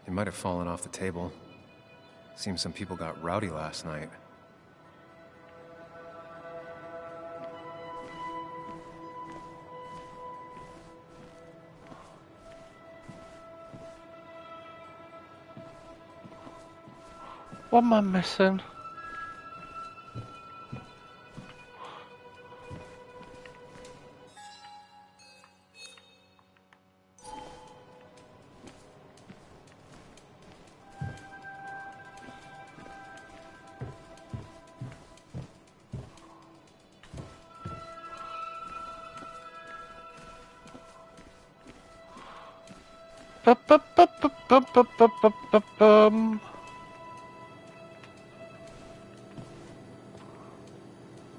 It might have fallen off the table. Seems some people got rowdy last night. What am I missing?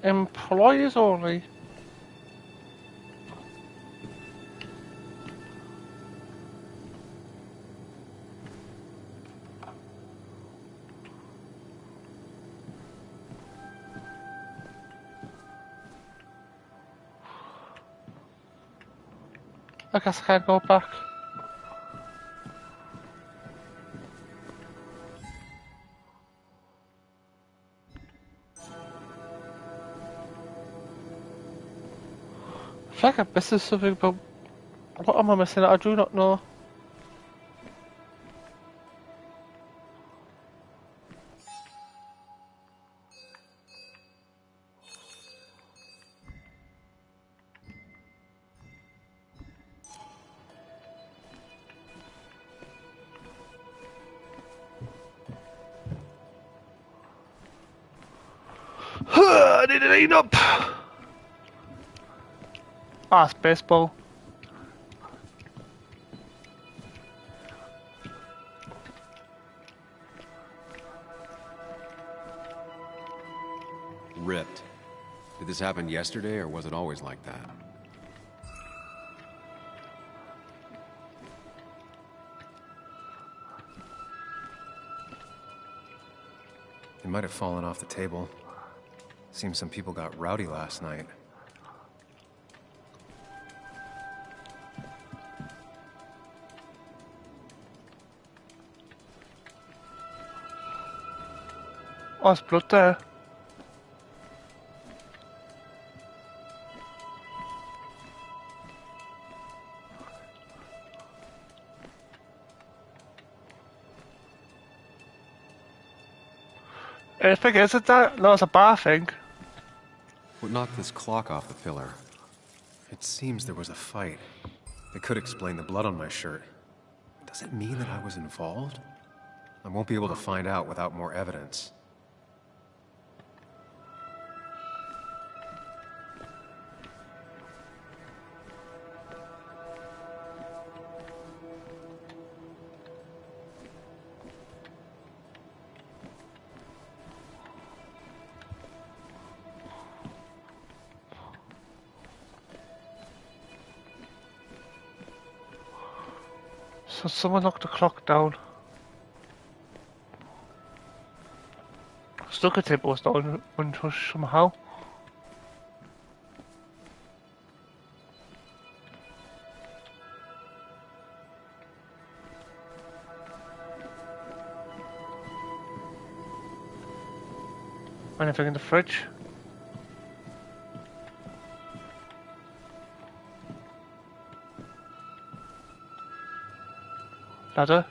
Employees only. I guess I can't go back. I feel like I'm missing something, but what am I missing? I do not know. I need to line up. Ah, it's baseball. Ripped. Did this happen yesterday, or was it always like that? It might have fallen off the table. Seems some people got rowdy last night. Oh, there's blood there. I think is it that? No, it's a bar thing. What knocked this clock off the pillar? It seems there was a fight. It could explain the blood on my shirt. Does it mean that I was involved? I won't be able to find out without more evidence. So someone knocked the clock down. Stuck at it was down untouched somehow. Anything in the fridge? Ladder.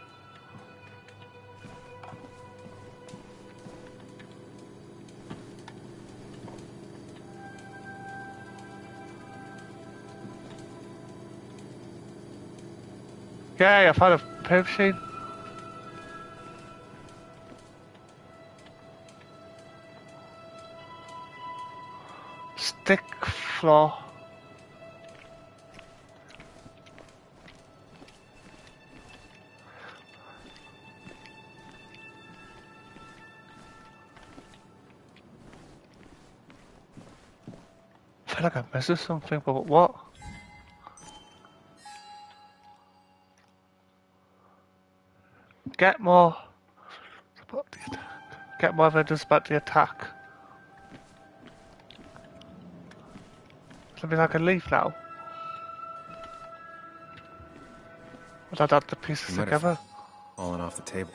Yeah, I found a paper machine. Stick floor. I feel like I missed something, but what? Get more. Get more evidence about the attack. Something I can leave now. Would I add the pieces You might have together? fallen off the table.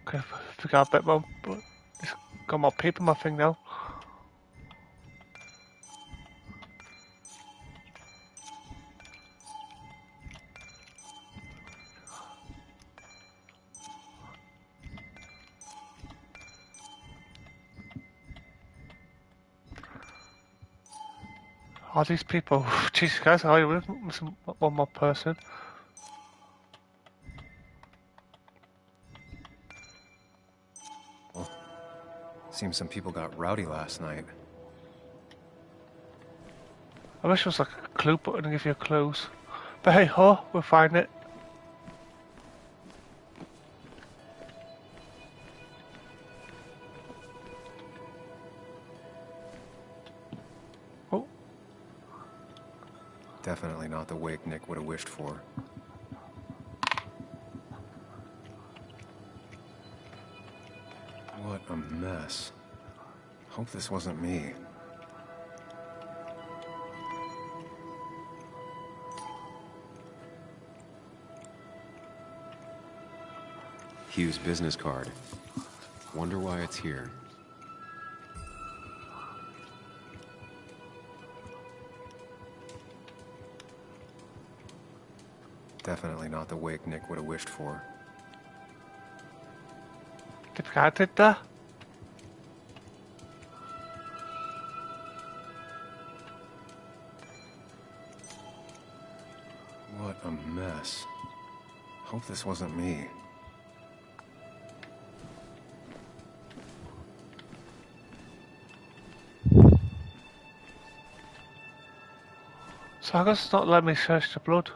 Okay, figure out a bit more. But it's got more paper in my thing now. All these people. Jesus guys, how are you with missing one more person? Well, seems some people got rowdy last night. I wish it was like a clue button to give you clues. But hey ho, we'll find it. Oh. Definitely not the wake Nick would have wished for. What a mess. Hope this wasn't me. Hugh's business card. Wonder why it's here. Definitely not the wake Nick would have wished for. Typ det. What a mess. Hope this wasn't me. So I guess it's not letting me search the blood.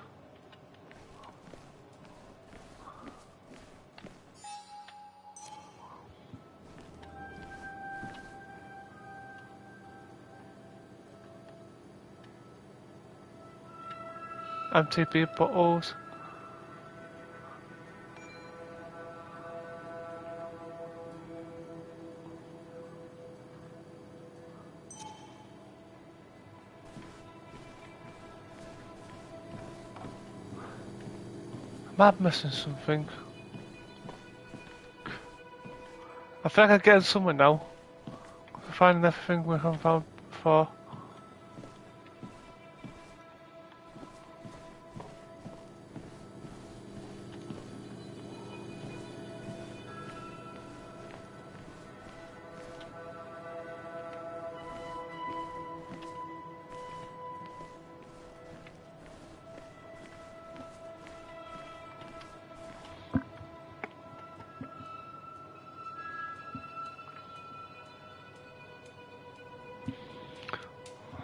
MTB bottles. Am I missing something? I think I'm getting somewhere now. We're finding everything we haven't found before.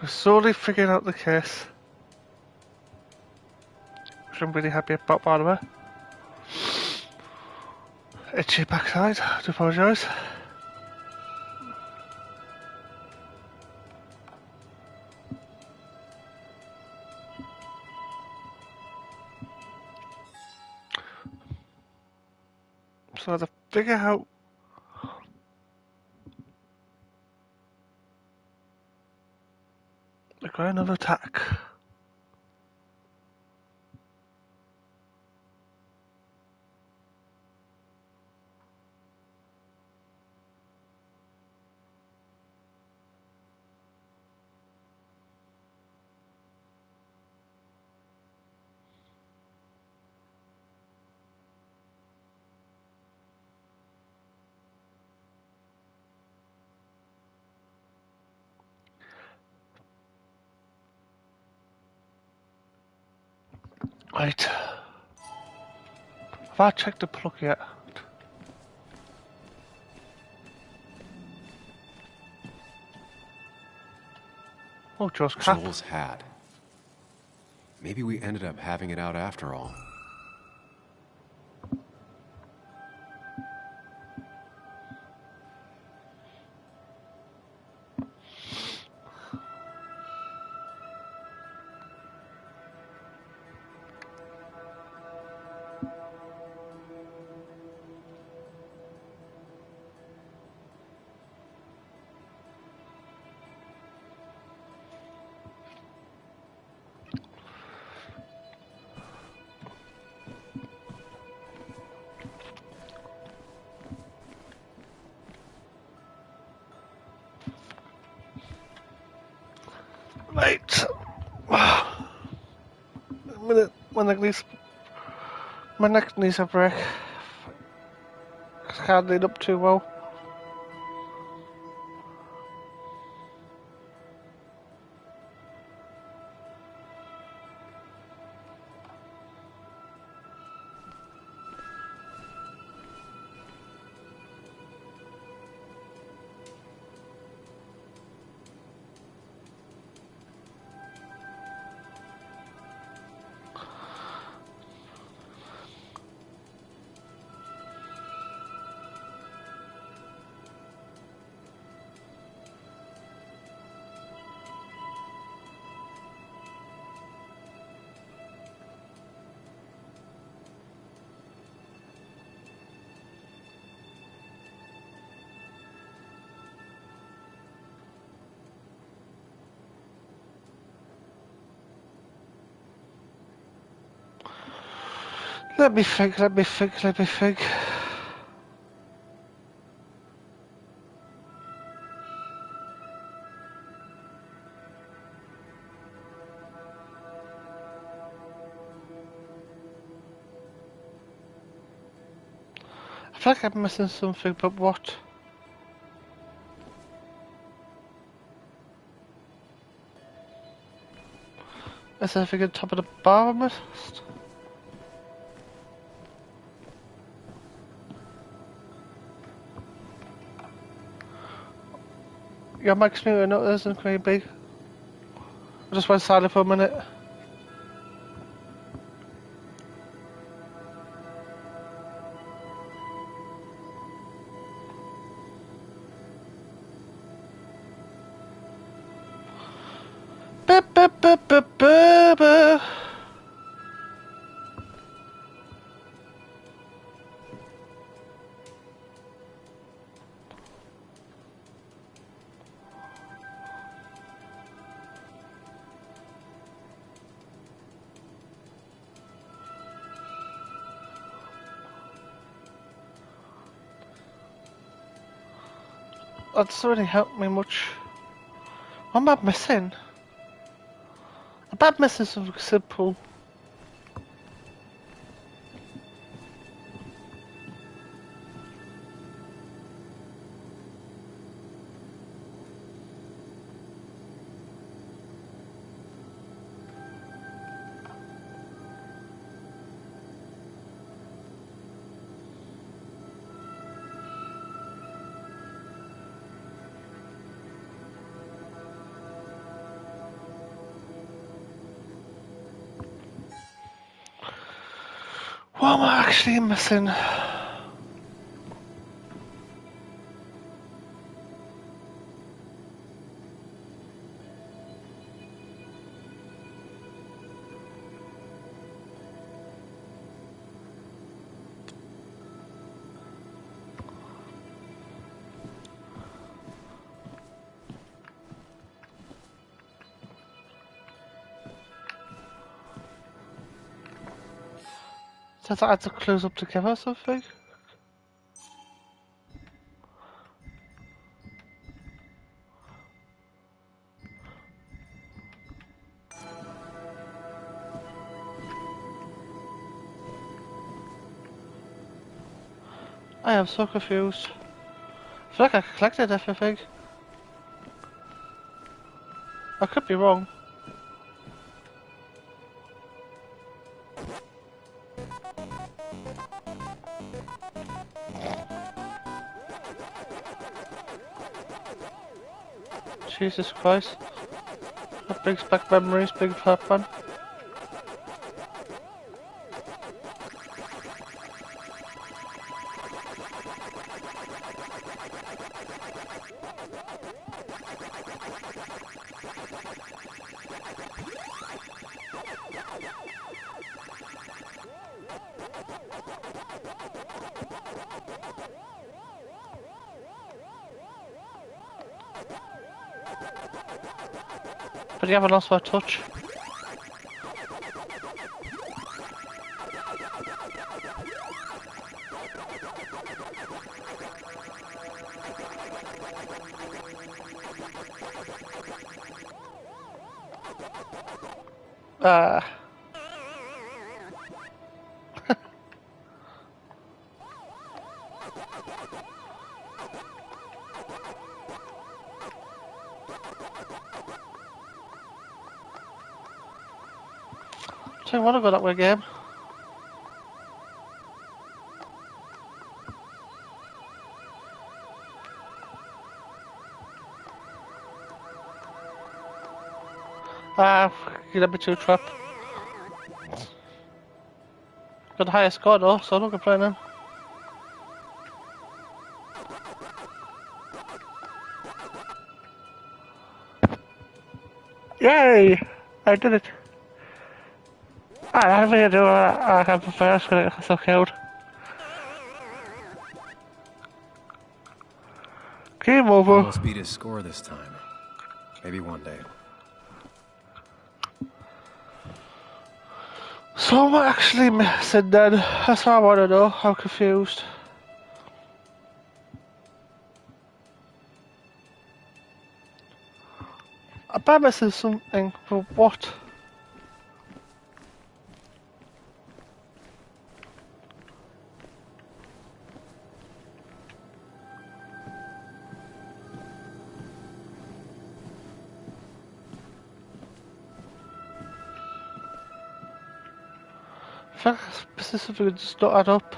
We're slowly figuring out the case. Which I'm really happy about, by the way. Itchy backside, I do apologise. So to figure out the ground of attack. Right. Have I checked the plug yet? Oh, Joe's cap. Joel's hat. Maybe we ended up having it out after all. Right. A minute. My neck needs a break. I can't lead up too well. Let me think. I feel like I'm missing something, but what? Is there anything on top of the bar I missed? Your mic's muted, no, it isn't very big. I just went silent for a minute. That doesn't really help me much. What am I missing? I'm missing something simple. What am I actually missing? So that adds the clues up together or something? I am so confused. I feel like I collected everything. I could be wrong. Jesus Christ. That brings back memories, big fat man. But you haven't lost my touch. Ah. So I want to go that way again. Ah, you let me to a trap. Got the highest score though, so I'm not complaining. Yay! I did it. I think I do. I have a first gonna get myself killed. Game over. Almost beat his score this time. Maybe one day. So I'm actually missing then. That's what I want to know. I'm confused. I'm missing something, but what? I think this is something that just not add up.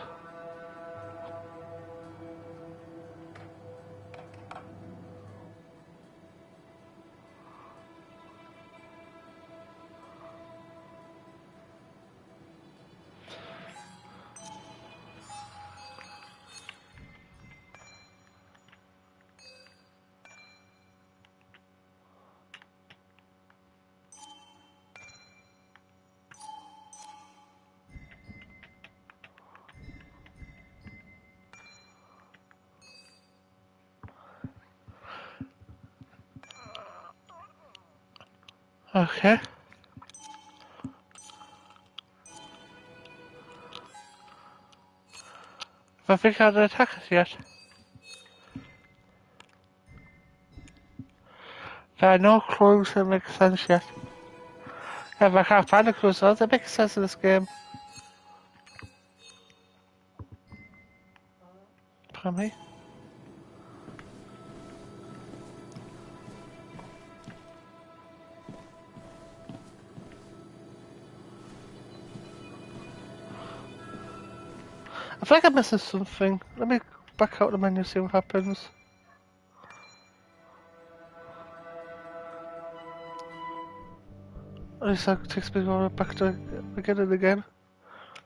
Okay. I think I didn't attack us yet. There are no clues that make sense yet. Yeah, but I can't find the clues, so that makes sense in this game. For me. I feel like I'm missing something. Let me back out the menu and see what happens. At least that takes me back to the beginning again.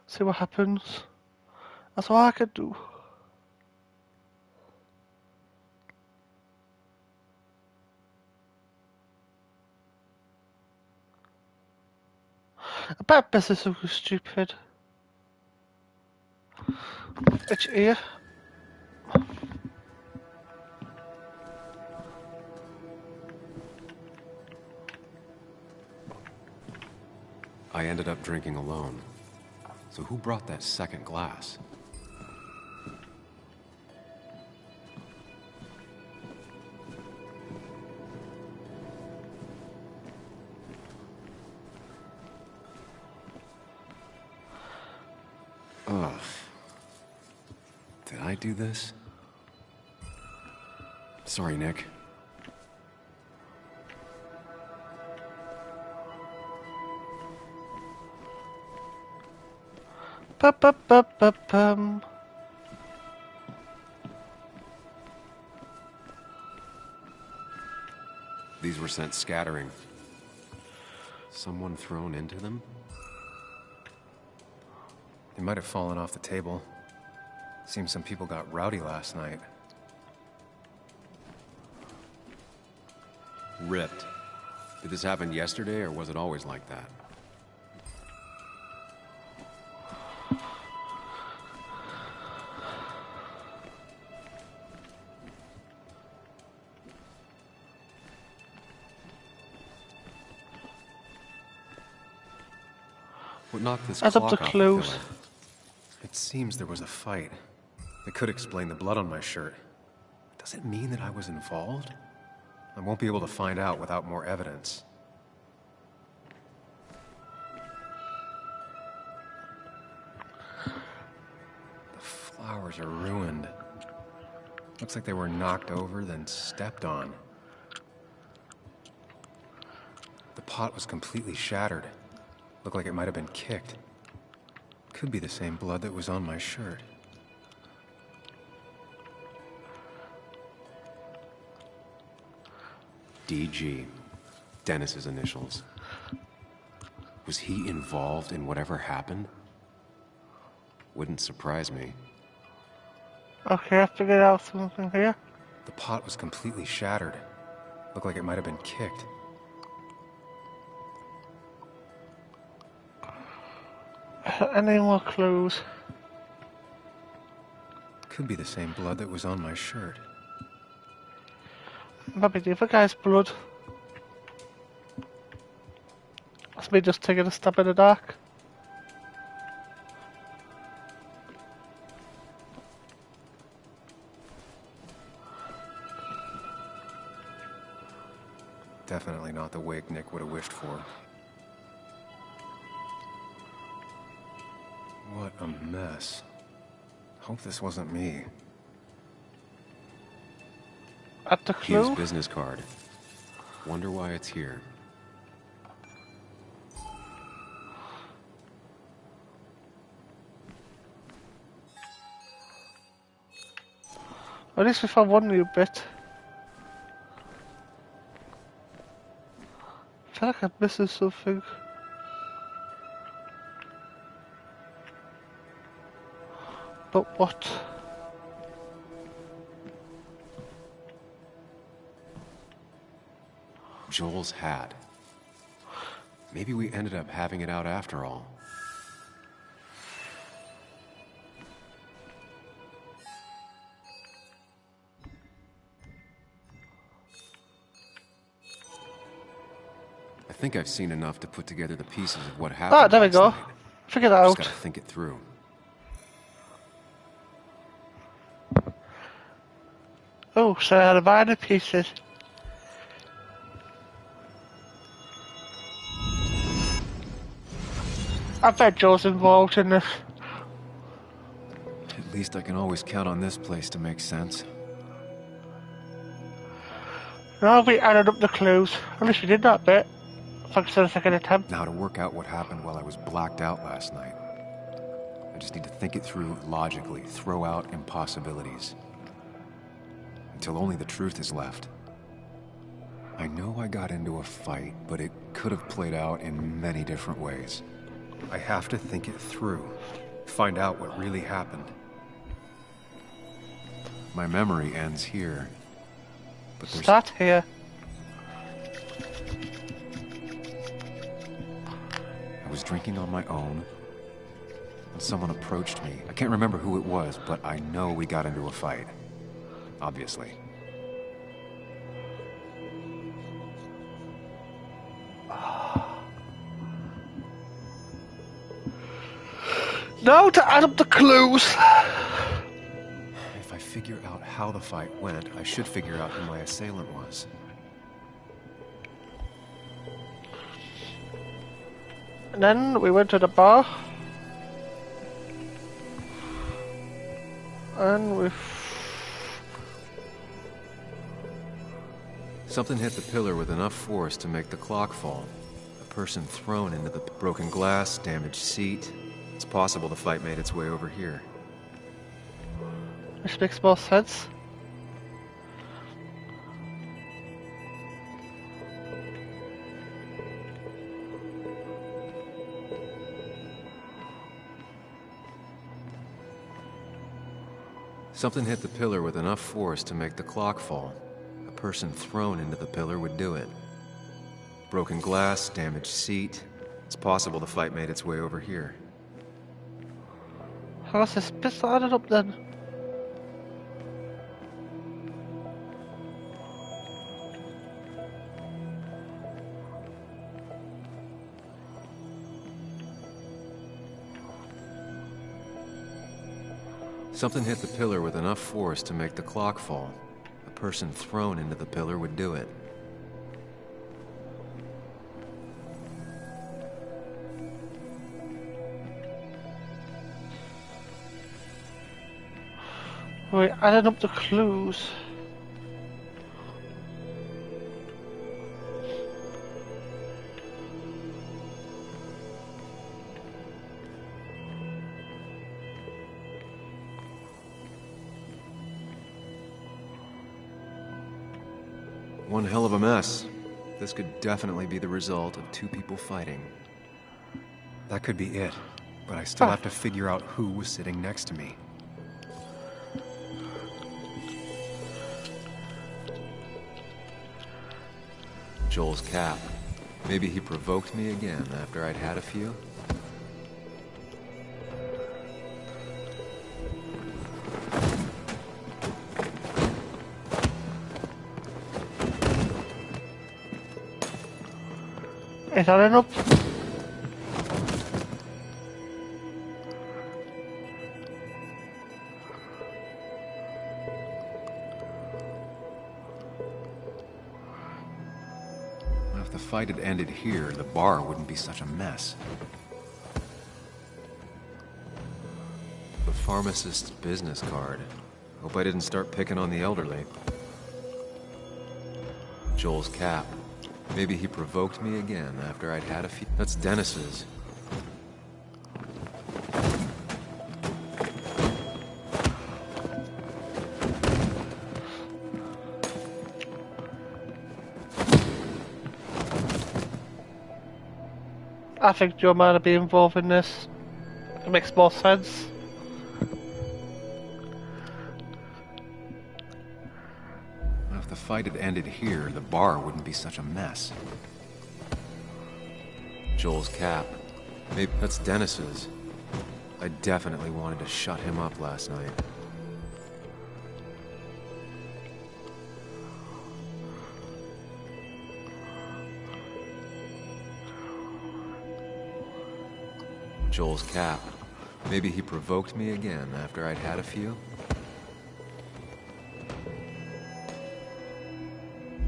See what happens. That's all I can do. I bet this is so stupid. It's here. I ended up drinking alone. So who brought that second glass? Ugh. Did I do this? Sorry, Nick. Ba-ba-ba-ba-bum. These were sent scattering. Someone thrown into them? They might have fallen off the table. Seems some people got rowdy last night. Ripped. Did this happen yesterday, or was it always like that? What knocked this Add up clock the off clues. the pillar? It seems there was a fight. It could explain the blood on my shirt. Does it mean that I was involved? I won't be able to find out without more evidence. The flowers are ruined. Looks like they were knocked over, then stepped on. The pot was completely shattered. Looked like it might have been kicked. Could be the same blood that was on my shirt. DG. Dennis's initials. Was he involved in whatever happened? Wouldn't surprise me. Okay, I figured out something here. The pot was completely shattered. Looked like it might have been kicked. Any more clues? Could be the same blood that was on my shirt. Maybe the other guy's blood. That's me just taking a stab in the dark. Definitely not the wake Nick would have wished for. What a mess. Hope this wasn't me. At the clue? Hughes' business card. Wonder why it's here. At least we found one new bit. I feel like I'm missing something. But what? Joel's hat. Maybe we ended up having it out after all. I think I've seen enough to put together the pieces of what happened. Ah, there we last go. night. Figure that Just out. gotta think it through. Oh, so I had to buy the pieces. I bet Joe's involved in this. At least I can always count on this place to make sense. Now we added up the clues. At least we did that bit. Thanks for the second attempt. Now to work out what happened while I was blacked out last night. I just need to think it through logically, throw out impossibilities. Until only the truth is left. I know I got into a fight, but it could have played out in many different ways. I have to think it through. Find out what really happened. My memory ends here. But there's... Start here. I was drinking on my own, and someone approached me. I can't remember who it was, but I know we got into a fight. Obviously. Now to add up the clues. If I figure out how the fight went, I should figure out who my assailant was. And then we went to the bar. And we... Something hit the pillar with enough force to make the clock fall. A person thrown into the broken glass, damaged seat. It's possible the fight made its way over here. Which makes more sense. Something hit the pillar with enough force to make the clock fall. A person thrown into the pillar would do it. Broken glass, damaged seat. It's possible the fight made its way over here. How's this pistol added up then? Something hit the pillar with enough force to make the clock fall. A person thrown into the pillar would do it. Wait, adding up the clues. One hell of a mess. This could definitely be the result of two people fighting. That could be it, but I still have to figure out who was sitting next to me. Joel's cap. Maybe he provoked me again after I'd had a few? Is that enough? If the fight had ended here, the bar wouldn't be such a mess. The pharmacist's business card. Hope I didn't start picking on the elderly. Joel's cap. Maybe he provoked me again after I'd had a few. That's Dennis's. I think Joe might be involved in this. It makes more sense. If the fight had ended here, the bar wouldn't be such a mess. Joel's cap. Maybe that's Dennis's. I definitely wanted to shut him up last night. Joel's cap. Maybe he provoked me again after I'd had a few?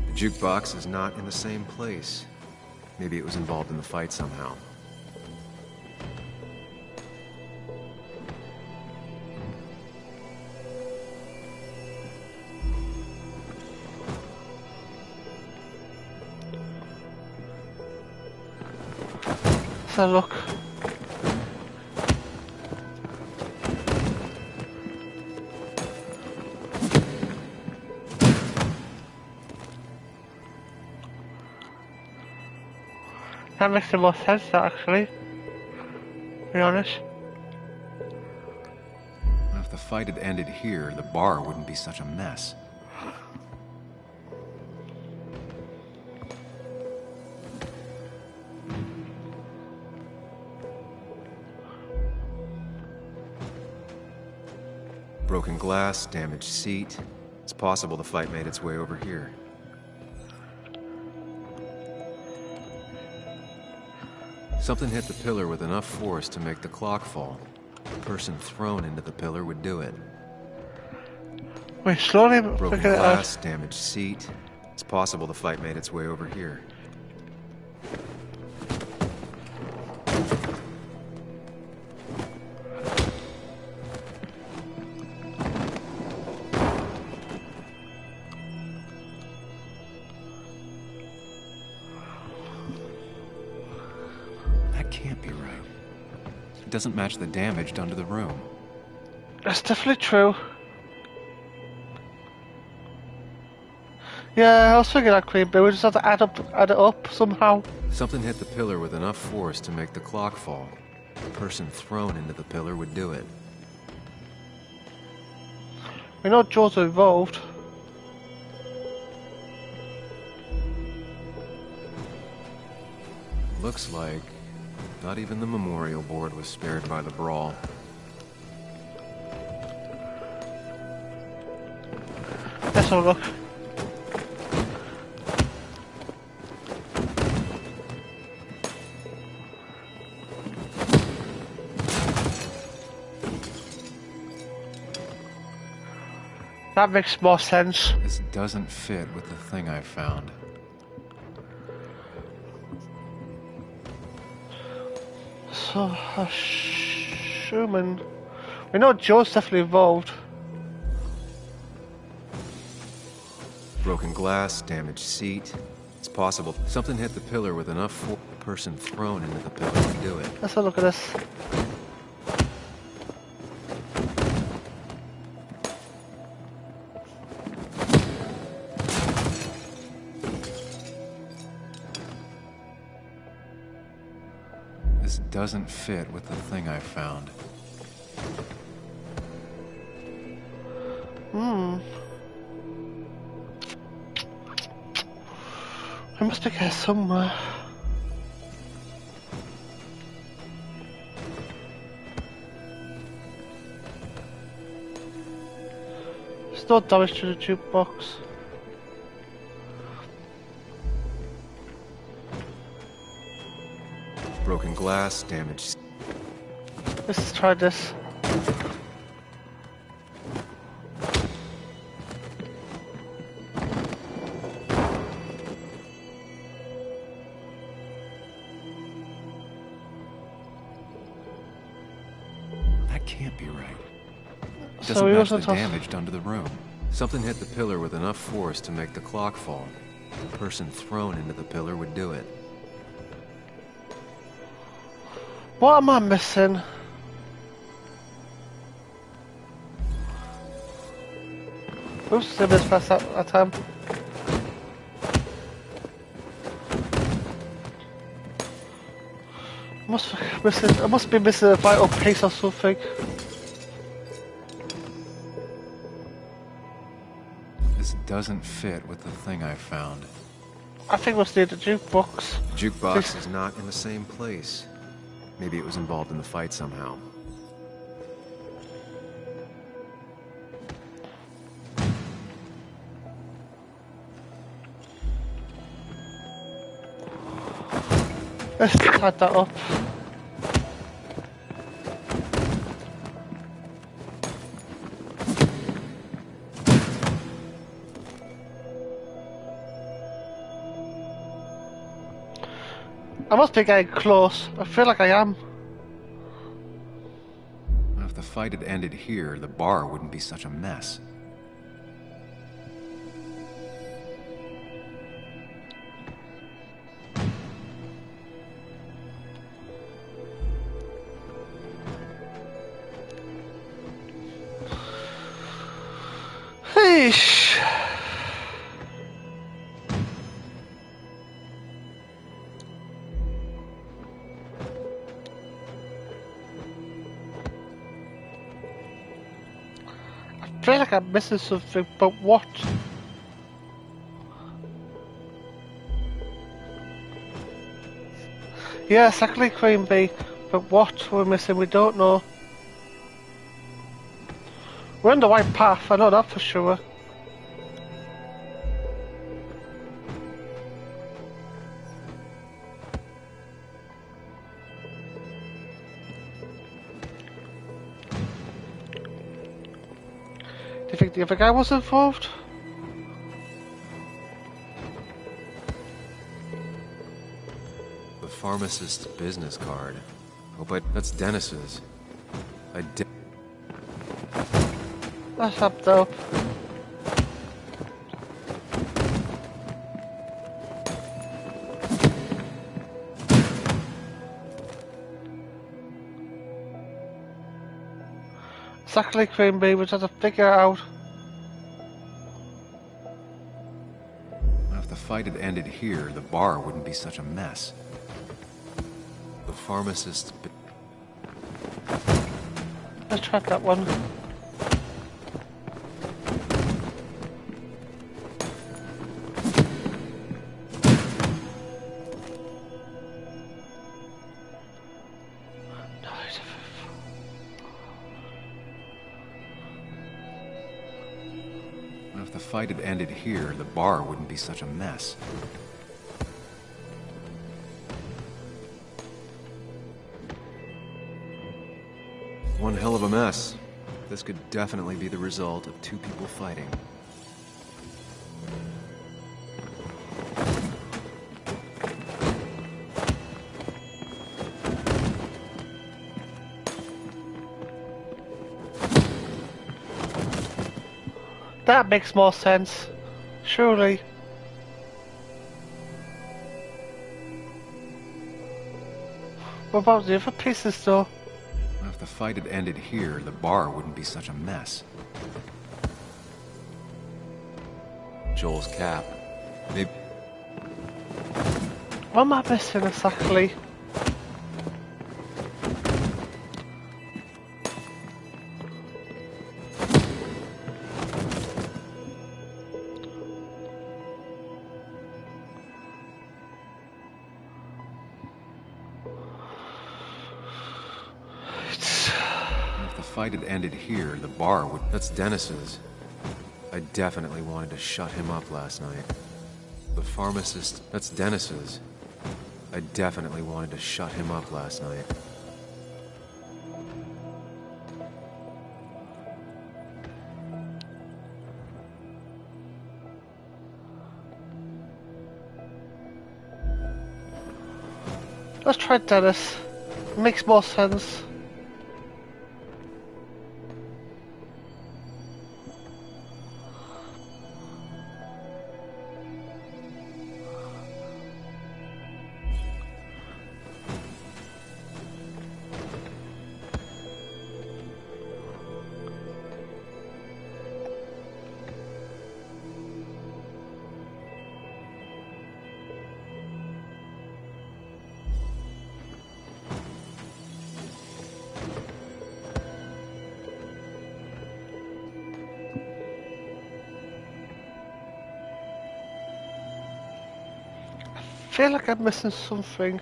The jukebox is not in the same place. Maybe it was involved in the fight somehow. Let's have a look. That makes the most sense, that, actually. To be honest. If the fight had ended here, the bar wouldn't be such a mess. Broken glass, damaged seat. It's possible the fight made its way over here. Something hit the pillar with enough force to make the clock fall. The person thrown into the pillar would do it. Wait, slowly Broken glass, damaged seat. It's possible the fight made its way over here. It doesn't match the damage done to the room. That's definitely true. Yeah, I was thinking that, Queen, but we just have to add it up somehow. Something hit the pillar with enough force to make the clock fall. The person thrown into the pillar would do it. We know Joe's involved. Looks like not even the memorial board was spared by the brawl. Let's have a look. That makes more sense. This doesn't fit with the thing I found. So, assuming... We know Joe's definitely involved. Broken glass, damaged seat. It's possible something hit the pillar with enough force, a person thrown into the pillar to do it. Let's have a look at this. This doesn't fit with the thing I found. I must be here somewhere. There's no damage to the jukebox. Broken glass, damaged. Let's try this. That can't be right. It So doesn't we match also the toss- damage done to the room. Something hit the pillar with enough force to make the clock fall. A person thrown into the pillar would do it. What am I missing? Oops, did I miss past that time? I must be missing a vital piece or something. This doesn't fit with the thing I found. I think we must need the jukebox. The jukebox is not in the same place. Maybe it was involved in the fight somehow. Let's add that up. I must be getting close. I feel like I am. If the fight had ended here, the bar wouldn't be such a mess. Eesh. I feel like I'm missing something, but what? Yeah, exactly, Queen Bee. But what we're missing, we don't know. We're on the right path, I know that for sure. Do you think the other guy was involved? The pharmacist's business card. Oh, but that's Dennis's. I did. That's up though. Exactly, Queen Bee, we just have to figure it out. If the fight had ended here, the bar wouldn't be such a mess. The pharmacist's. Let's try that one. If the fight had ended here, the bar wouldn't be such a mess. One hell of a mess. This could definitely be the result of two people fighting. That makes more sense. Surely. What about the other pieces though? If the fight had ended here, the bar wouldn't be such a mess. Joel's cap. Maybe... What am I missing exactly? If the fight had ended here, the bar would... That's Dennis's. I definitely wanted to shut him up last night. The pharmacist... That's Dennis's. I definitely wanted to shut him up last night. Let's try Dennis. Makes more sense. I feel like I'm missing something.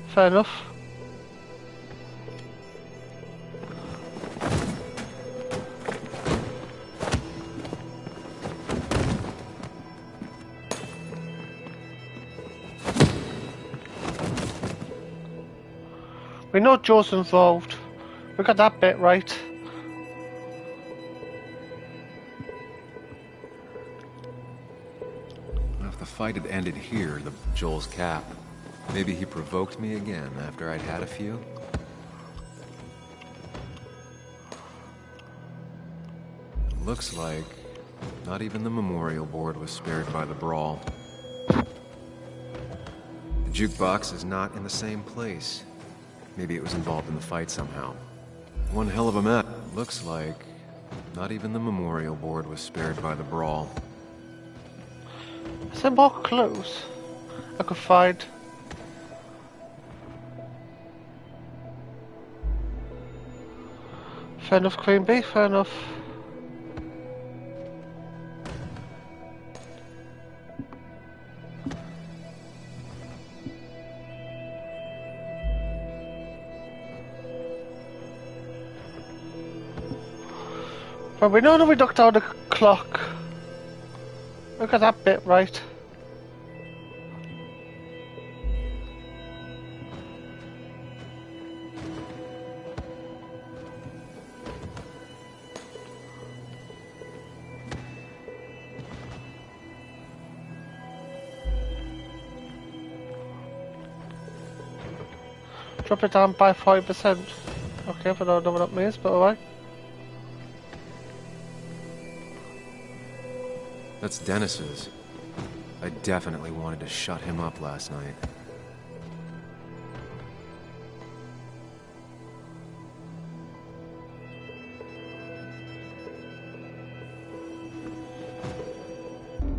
Fair enough. We know Joe's involved. We got that bit right. If the fight had ended here, Joel's cap. Maybe he provoked me again after I'd had a few? Looks like not even the memorial board was spared by the brawl. The jukebox is not in the same place. Maybe it was involved in the fight somehow. One hell of a mess. Looks like not even the memorial board was spared by the brawl. Is there more clues I could find? Fair enough, Queen Bee, fair enough. But we know that we knocked down the clock. We got that bit right. Drop it down by 40%. Okay, I don't know what that means, but alright. That's Dennis's. I definitely wanted to shut him up last night.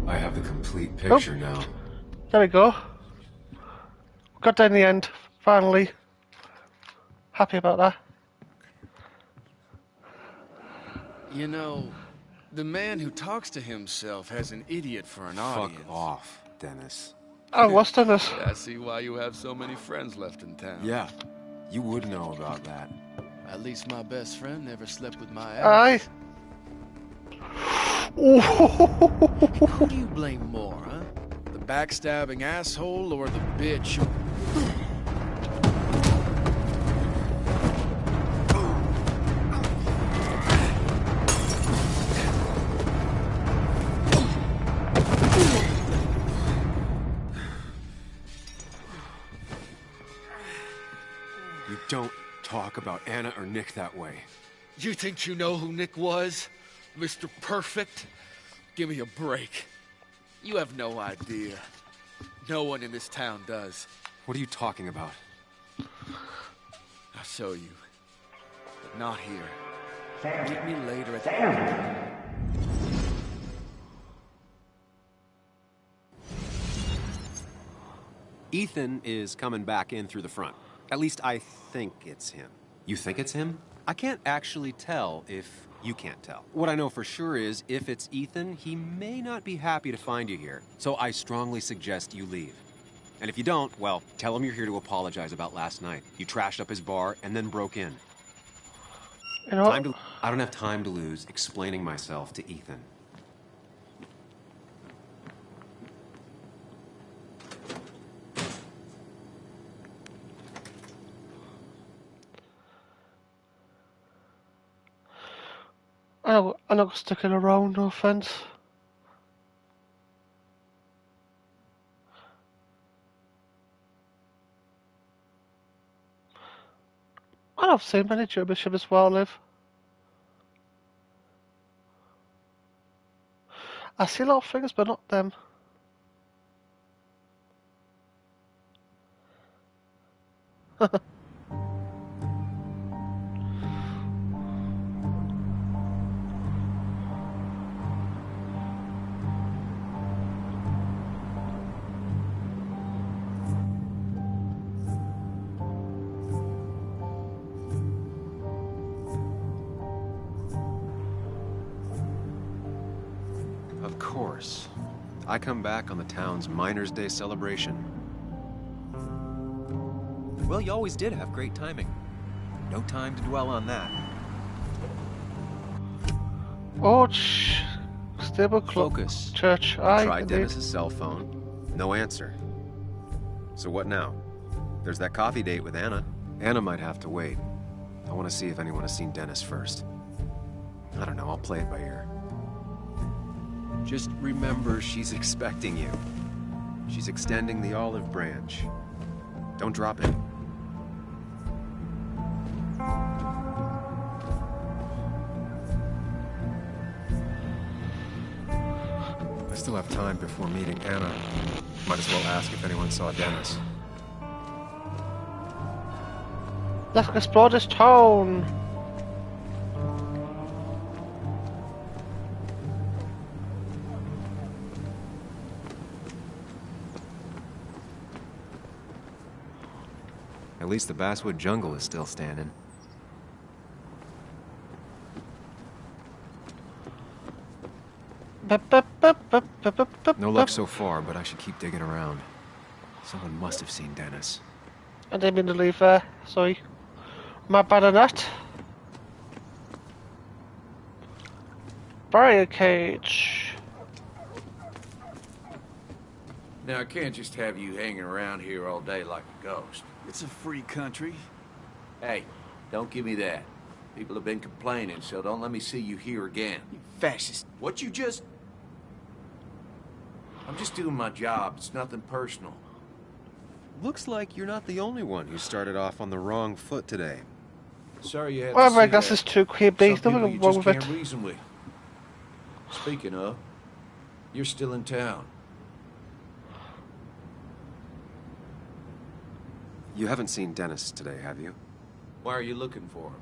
I have the complete picture now. There we go. Got there in the end, finally. Happy about that. You know, the man who talks to himself has an idiot for an audience. Fuck off, Dennis. I was Dennis. I see why you have so many friends left in town. Yeah, you would know about that. At least my best friend never slept with my Aye. ex. Who do you blame more, huh? The backstabbing asshole or the bitch who... You don't talk about Anna or Nick that way. You think you know who Nick was? Mr. Perfect? Give me a break. You have no idea. No one in this town does. What are you talking about? I'll show you. But not here. Meet me later at the... Ethan is coming back in through the front. At least I think it's him. You think it's him? I can't actually tell if you can't tell. What I know for sure is, if it's Ethan, he may not be happy to find you here. So I strongly suggest you leave. And if you don't, well, tell him you're here to apologize about last night. You trashed up his bar and then broke in. You know, I don't have time to lose explaining myself to Ethan. I'm not sticking around, no offense. I've seen many German shippers where I live. I see a lot of things, but not them. Of course. I come back on the town's Miners' Day celebration. Well, you always did have great timing. No time to dwell on that. Oh, stable Focus. Church. Tried Dennis's cell phone. No answer. So what now? There's that coffee date with Anna. Anna might have to wait. I want to see if anyone has seen Dennis first. I don't know, I'll play it by ear. Just remember, she's expecting you. She's extending the olive branch. Don't drop it. I still have time before meeting Anna. Might as well ask if anyone saw Dennis. Let's explore this town. At least the basswood jungle is still standing. No luck so far, but I should keep digging around. Someone must have seen Dennis. I didn't mean to leave there. Sorry. My bad on that. Barrier cage. Now, I can't just have you hanging around here all day like a ghost. It's a free country. Hey, don't give me that. People have been complaining, so don't let me see you here again. You fascist. What you just... I'm just doing my job. It's nothing personal. Looks like you're not the only one who started off on the wrong foot today. Sorry you had Well, to I see guess that. it's too creepy. Some Nothing people you wrong just with it. can't reason with. Speaking of, you're still in town. You haven't seen Dennis today, have you? Why are you looking for him?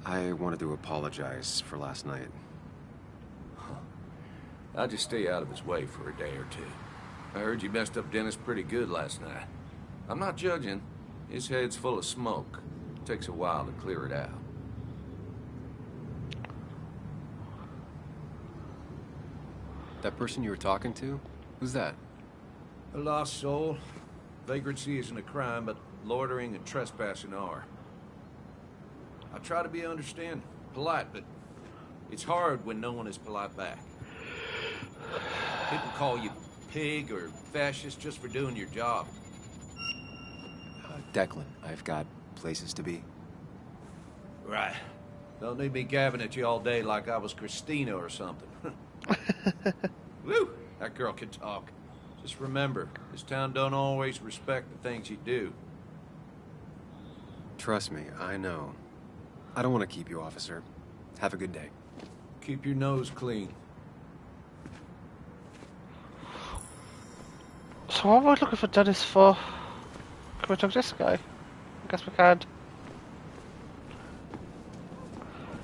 I wanted to apologize for last night. I'll just stay out of his way for a day or two. I heard you messed up Dennis pretty good last night. I'm not judging. His head's full of smoke. It takes a while to clear it out. That person you were talking to? Who's that? A lost soul. Vagrancy isn't a crime, but loitering and trespassing are. I try to be understanding, polite, but it's hard when no one is polite back. People call you pig or fascist just for doing your job. Declan, I've got places to be. Right. Don't need me gabbing at you all day like I was Christina or something. Woo! That girl can talk. Just remember, this town don't always respect the things you do. Trust me, I know. I don't want to keep you, officer. Have a good day. Keep your nose clean. So what are we looking for Dennis for? Can we talk to this guy? I guess we can't.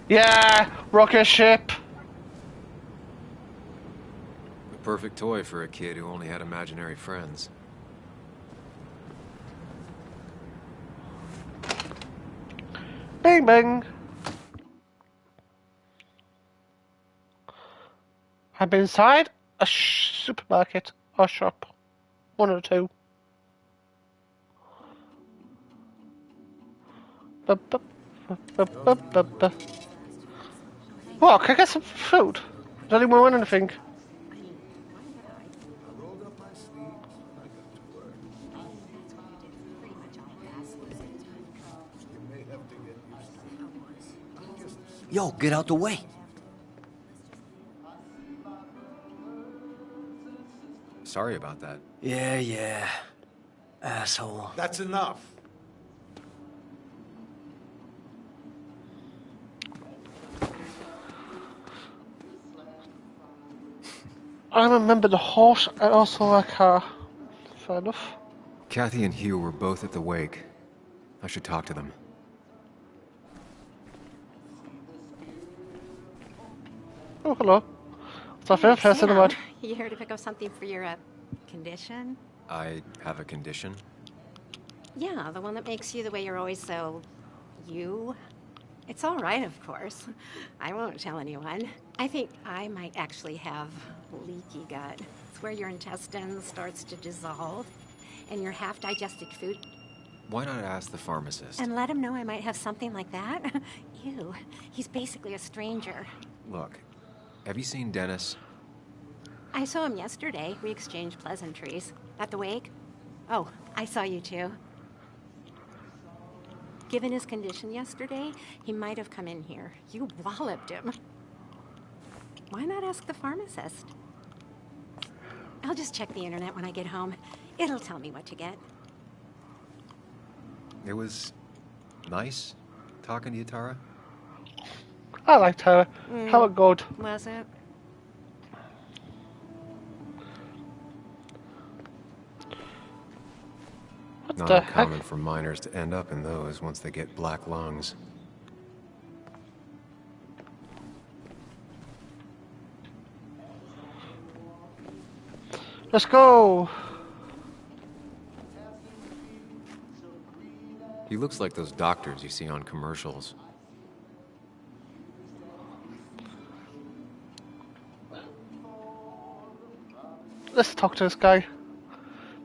Yeah! Rocket ship! The perfect toy for a kid who only had imaginary friends. Bing bing! I'm inside a supermarket or shop. One or two. What? Can I get some food? Does anyone want anything? Yo, get out the way. Sorry about that. Yeah. Asshole. That's enough. I remember the horse and also a car. Fair enough. Kathy and Hugh were both at the wake. I should talk to them. Oh, hello. It's our favorite person in the world. You here to pick up something for your condition? I have a condition? Yeah, the one that makes you the way you're always so... you? It's all right, of course. I won't tell anyone. I think I might actually have leaky gut. It's where your intestine starts to dissolve, and your half-digested food... Why not ask the pharmacist? And let him know I might have something like that? Ew, he's basically a stranger. Look, have you seen Dennis? I saw him yesterday. We exchanged pleasantries. At the wake? Oh, I saw you too. Given his condition yesterday, he might have come in here. You walloped him. Why not ask the pharmacist? I'll just check the internet when I get home. It'll tell me what to get. It was nice talking to you, Tara. I liked her. How it good. Was it? What Not the uncommon heck? for miners to end up in those once they get black lungs. Let's go. He looks like those doctors you see on commercials. Let's talk to this guy.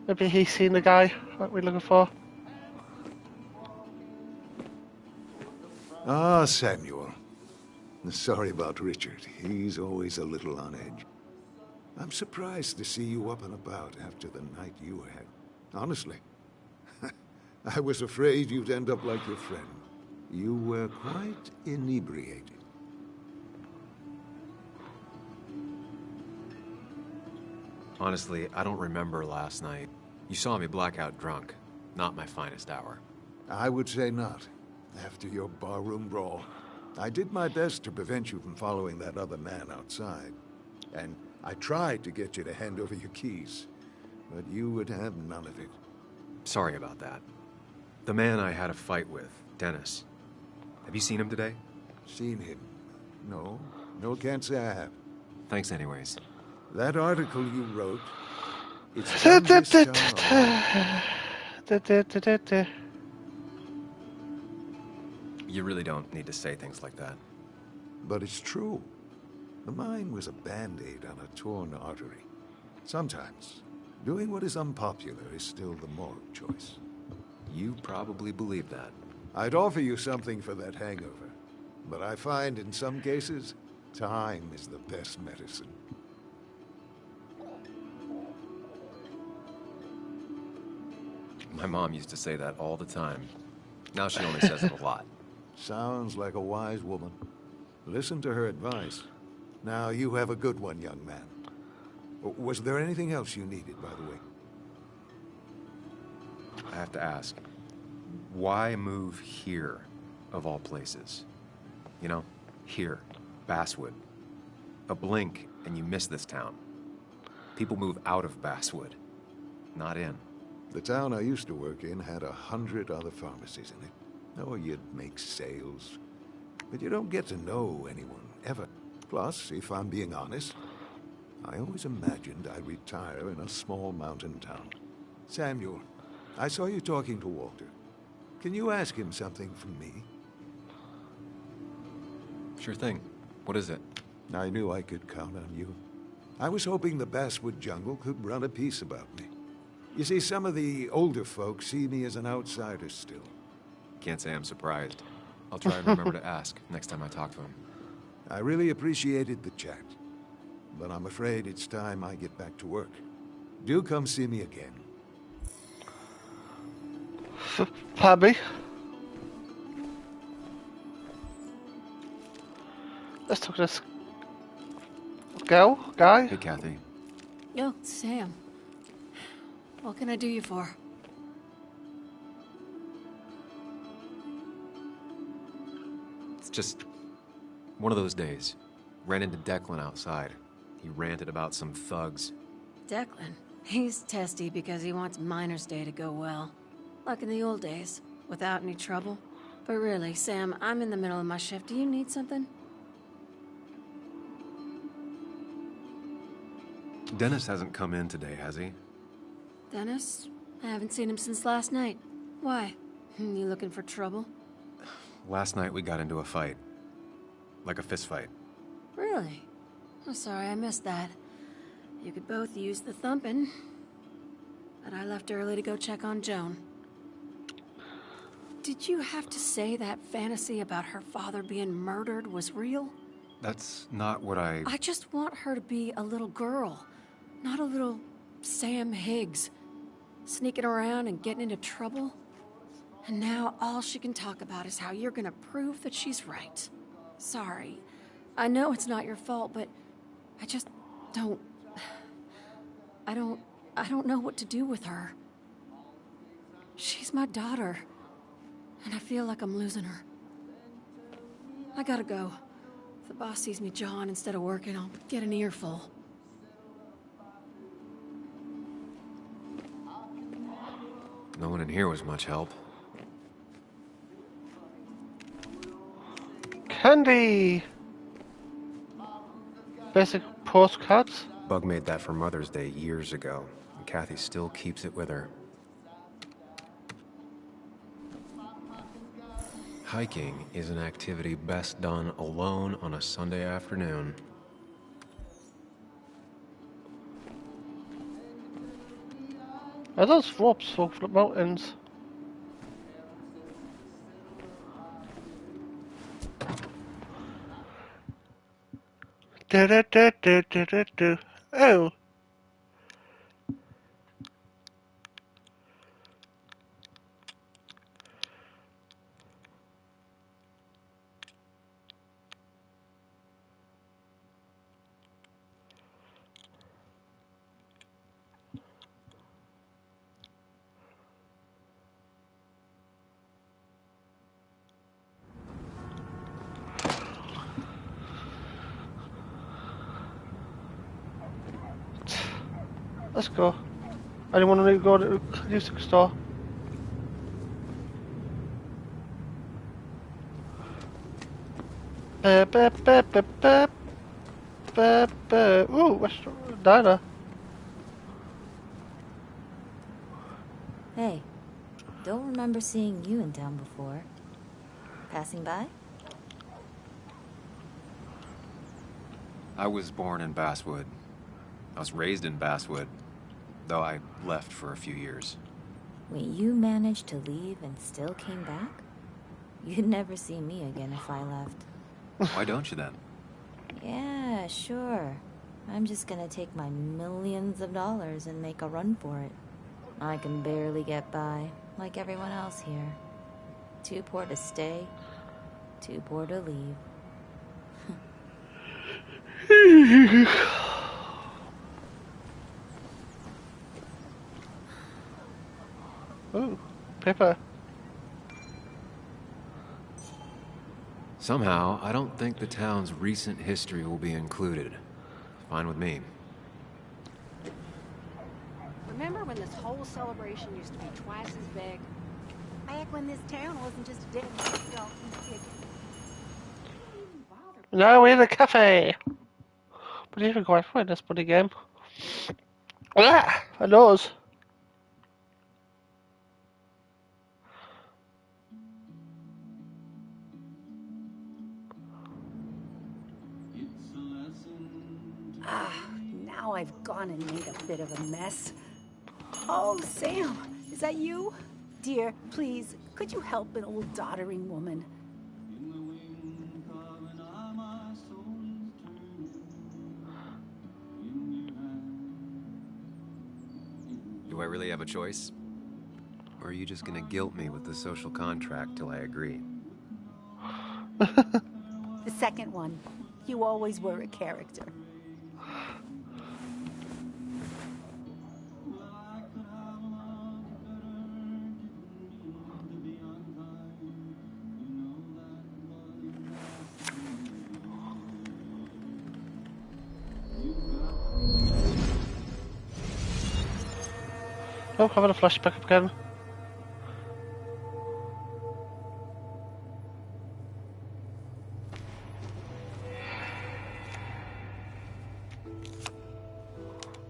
Maybe he's seen the guy that we're looking for. Ah, Samuel. Sorry about Richard. He's always a little on edge. I'm surprised to see you up and about after the night you had. Honestly. I was afraid you'd end up like your friend. You were quite inebriated. Honestly, I don't remember last night. You saw me blackout drunk. Not my finest hour. I would say not. After your barroom brawl. I did my best to prevent you from following that other man outside. And I tried to get you to hand over your keys. But you would have none of it. Sorry about that. The man I had a fight with, Dennis. Have you seen him today? Seen him? No. No, can't say I have. Thanks anyways. That article you wrote... It's done this town already. You really don't need to say things like that. But it's true. The mine was a band-aid on a torn artery. Sometimes, Doing what is unpopular is still the moral choice. You probably believe that. I'd offer you something for that hangover, but I find in some cases, time is the best medicine. My mom used to say that all the time. Now she only says it a lot. Sounds like a wise woman. Listen to her advice. Now, you have a good one, young man. Was there anything else you needed, by the way? I have to ask, why move here, of all places? You know, here, Basswood. A blink and you miss this town. People move out of Basswood, not in. The town I used to work in had 100 other pharmacies in it. Oh, you'd make sales. But you don't get to know anyone, ever. Plus, if I'm being honest, I always imagined I'd retire in a small mountain town. Samuel, I saw you talking to Walter. Can you ask him something from me? Sure thing. What is it? I knew I could count on you. I was hoping the Basswood jungle could run a piece about me. You see, some of the older folks see me as an outsider still. Can't say I'm surprised. I'll try and remember to ask next time I talk to him. I really appreciated the chat, but I'm afraid it's time I get back to work. Do come see me again. Pabby. Let's talk to this guy. Hey, Kathy. Yo, Sam. What can I do you for? It's just one of those days. Ran into Declan outside. He ranted about some thugs. Declan. He's testy because he wants Miner's Day to go well. Like in the old days, without any trouble. But really, Sam, I'm in the middle of my shift. Do you need something? Dennis hasn't come in today, has he? Dennis? I haven't seen him since last night. Why? You looking for trouble? Last night we got into a fight. Like a fist fight. Really? I'm sorry I missed that. You could both use the thumping. But I left early to go check on Joan. Did you have to say that fantasy about her father being murdered was real? That's not what I just want her to be a little girl. Not a little Sam Higgs. Sneaking around and getting into trouble. And now all she can talk about is how you're gonna prove that she's right. Sorry. I know it's not your fault, but I just don't... I don't know what to do with her. She's my daughter. And I feel like I'm losing her. I gotta go. If the boss sees me jawing instead of working, I'll get an earful. No one in here was much help. Candy! Basic postcards? Bug made that for Mother's Day years ago, and Kathy still keeps it with her. Hiking is an activity best done alone on a Sunday afternoon. Are those ropes for the mountains? Do. Oh. Let's go. Anyone want to go to the music store? Ooh, restaurant, diner. Hey, don't remember seeing you in town before. Passing by? I was born in Basswood. I was raised in Basswood. though I left for a few years. Wait, you managed to leave and still came back? You'd never see me again if I left. Why don't you then? Yeah, sure. I'm just gonna take my millions of dollars and make a run for it. I can barely get by, like everyone else here. Too poor to stay, too poor to leave. Ooh, paper. Somehow, I don't think the town's recent history will be included. Fine with me. Remember when this whole celebration used to be twice as big? Back when this town wasn't just a dead dog kicking. Now we're in a cafe. But you can go for this bloody game. Ah, my nose. Now I've gone and made a bit of a mess. Oh, Sam, is that you? Dear, please, could you help an old doddering woman? Do I really have a choice? Or are you just gonna guilt me with the social contract till I agree? The second one. You always were a character. Oh, having a flashback again.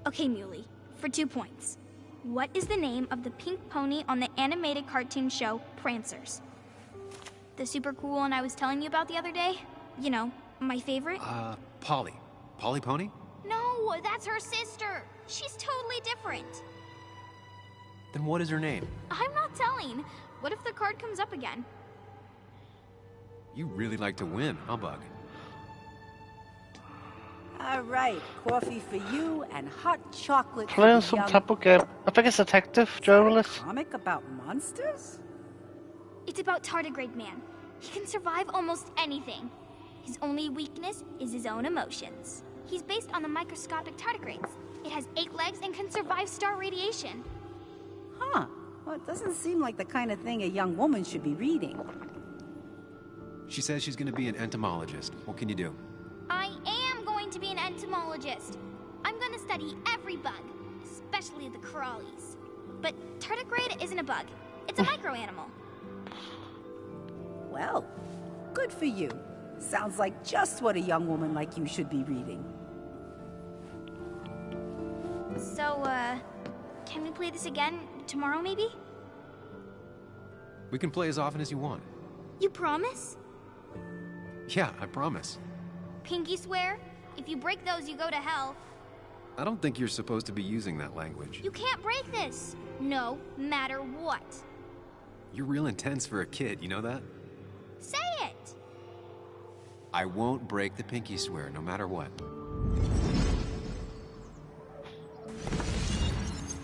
Okay, Muley, for 2 points. What is the name of the pink pony on the animated cartoon show Prancers? The super cool one I was telling you about the other day? You know, my favorite? Polly. Polly Pony? No, that's her sister. She's totally different. Then what is her name? I'm not telling. What if the card comes up again? You really like to win, huh, Bug? All right, coffee for you and hot chocolate for Playing the some young... type of game. I think it's detective journalist. Comic about monsters? It's about Tardigrade Man. He can survive almost anything. His only weakness is his own emotions. He's based on the microscopic tardigrades. It has 8 legs and can survive star radiation. Huh. Well, it doesn't seem like the kind of thing a young woman should be reading. She says she's gonna be an entomologist. What can you do? I am going to be an entomologist. I'm going to study every bug, especially the crawlies. But tardigrade isn't a bug. It's a microanimal. Well, good for you. Sounds like just what a young woman like you should be reading. So, can we play this again tomorrow, maybe? We can play as often as you want. You promise? Yeah, I promise. Pinky swear? If you break those, you go to hell. I don't think you're supposed to be using that language. You can't break this. No matter what. You're real intense for a kid, you know that? Say it! I won't break the pinky swear, no matter what.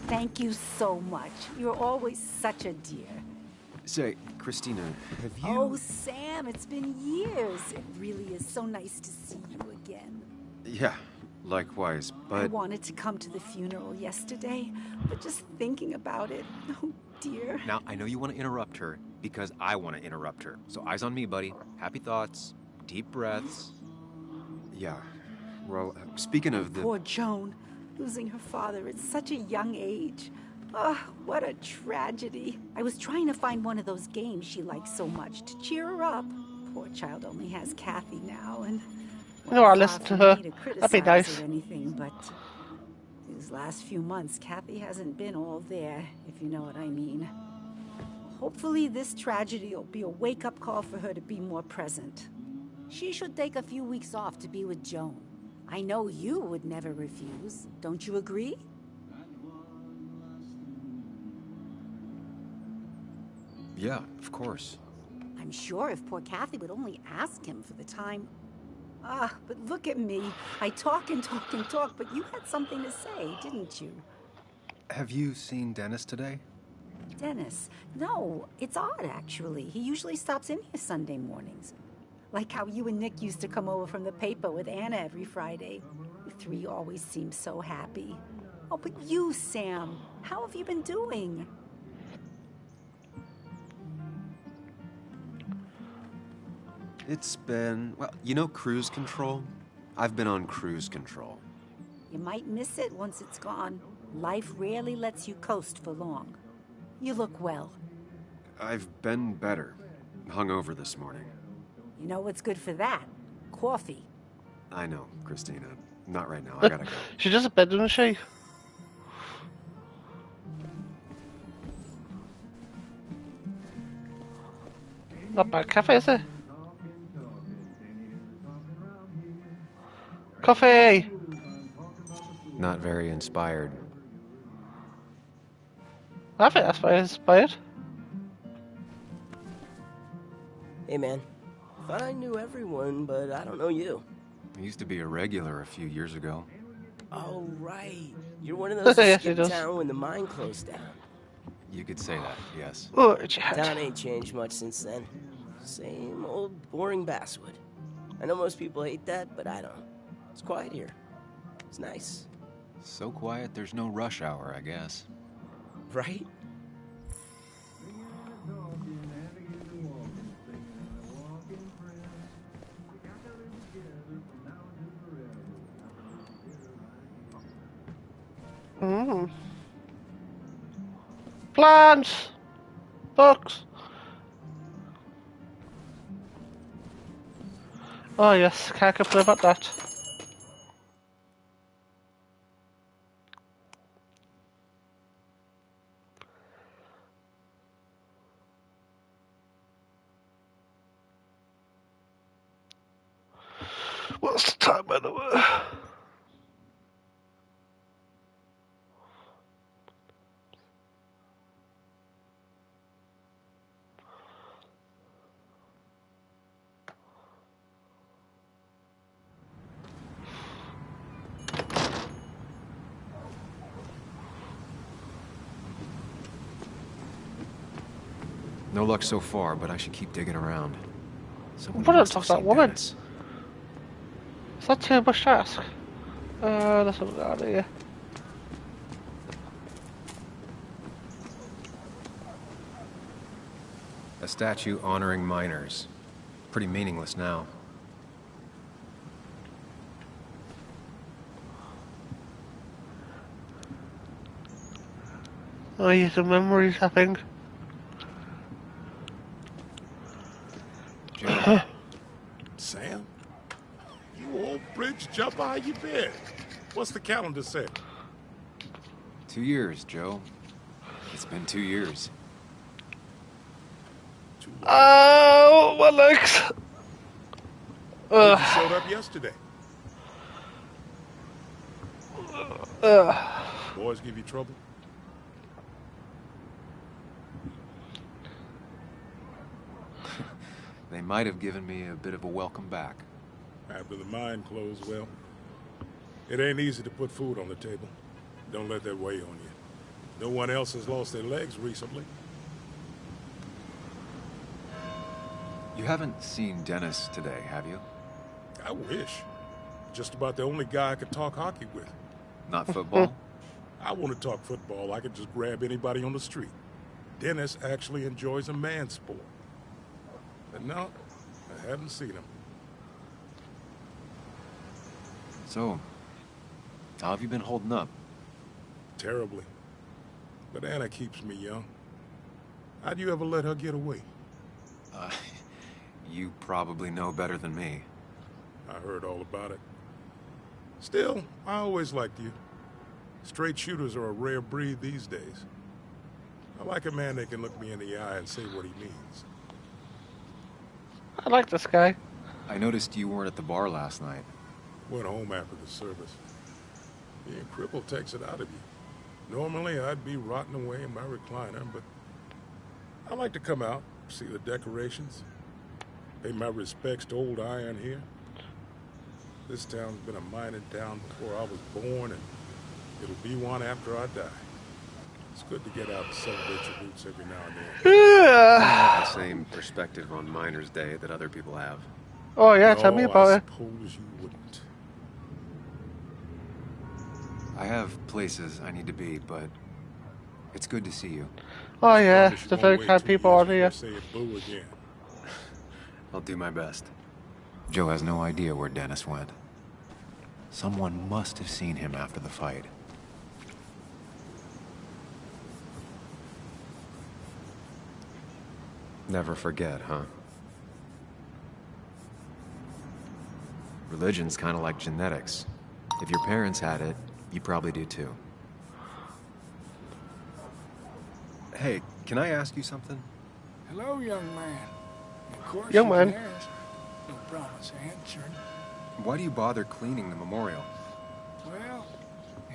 Thank you so much. You're always such a dear. Say, Christina, have you... Oh, Sam, it's been years. It really is so nice to see you again. Yeah, likewise, but... I wanted to come to the funeral yesterday, but just thinking about it, oh dear. Now, I know you want to interrupt her, because I want to interrupt her. So eyes on me, buddy. Happy thoughts, deep breaths. Yeah, well, speaking of the... Poor Joan, losing her father at such a young age. Oh, what a tragedy. I was trying to find one of those games she likes so much to cheer her up. Poor child only has Kathy now, and... No, I'll listen to her. That'd be nice. Or anything, but these last few months, Kathy hasn't been all there, if you know what I mean. Hopefully this tragedy will be a wake-up call for her to be more present. She should take a few weeks off to be with Joan. I know you would never refuse. Don't you agree? Yeah, of course. I'm sure if poor Kathy would only ask him for the time. But look at me. I talk and talk and talk, but you had something to say, didn't you? Have you seen Dennis today? Dennis? No, it's odd, actually. He usually stops in here Sunday mornings. Like how you and Nick used to come over from the paper with Anna every Friday. You three always seem so happy. Oh, but you, Sam, how have you been doing? It's been, well, you know cruise control? I've been on cruise control. You might miss it once it's gone. Life rarely lets you coast for long. You look well. I've been better. Hungover this morning. You know what's good for that? Coffee. I know, Christina. Not right now. I gotta go. She does a bed, doesn't she? Not bad cafe, is it? Coffee! Not very inspired. I think that's very inspired. Hey, man. Thought I knew everyone, but I don't know you. I used to be a regular a few years ago. Oh, right. You're one of those who Yes, he skipped does. town when the mine closed down. You could say that, yes. Oh, it's your head. Town ain't changed much since then. Same old boring basswood. I know most people hate that, but I don't. It's quiet here. It's nice. So quiet, there's no rush hour, I guess. Right? Plants! Books! Oh yes, can't complain about that. What's the time, by the way? No luck so far, but I should keep digging around. Someone What must else have that seen woman? Dennis. Is that too much to ask? Let's have a look out of here. A statue honoring miners. Pretty meaningless now. Oh, yeah, some memories, I think. Sam? You old bridge jumper, how you been? What's the calendar say? 2 years, Joe. It's been 2 years. Oh, my legs! You showed up yesterday. Boys give you trouble? They might have given me a bit of a welcome back. After the mine closed, well, it ain't easy to put food on the table. Don't let that weigh on you. No one else has lost their legs recently. You haven't seen Dennis today, have you? I wish. Just about the only guy I could talk hockey with. Not football? I want to talk football. I could just grab anybody on the street. Dennis actually enjoys a man's sport. But no, I haven't seen him. So, how have you been holding up? Terribly. But Anna keeps me young. How'd you ever let her get away? You probably know better than me. I heard all about it. Still, I always liked you. Straight shooters are a rare breed these days. I like a man that can look me in the eye and say what he means. I like this guy. I noticed you weren't at the bar last night. Went home after the service. Being crippled takes it out of you. Normally, I'd be rotting away in my recliner, but I like to come out, see the decorations, pay my respects to old Iron here. This town's been a mining town before I was born, and it'll be one after I die. It's good to get out and celebrate your roots every now and then. I don't have the same perspective on Miners' Day that other people have. Oh yeah, tell me about I it. suppose you wouldn't. I have places I need to be, but it's good to see you. Oh yeah, the very kind people on here. Say it boo again. I'll do my best. Joe has no idea where Dennis went. Someone must have seen him after the fight. Never forget, huh? Religion's kind of like genetics. If your parents had it, you probably do too. Hey, can I ask you something? Hello, young man. Of course Young you man. can ask. No promise answering. Why do you bother cleaning the memorial? Well,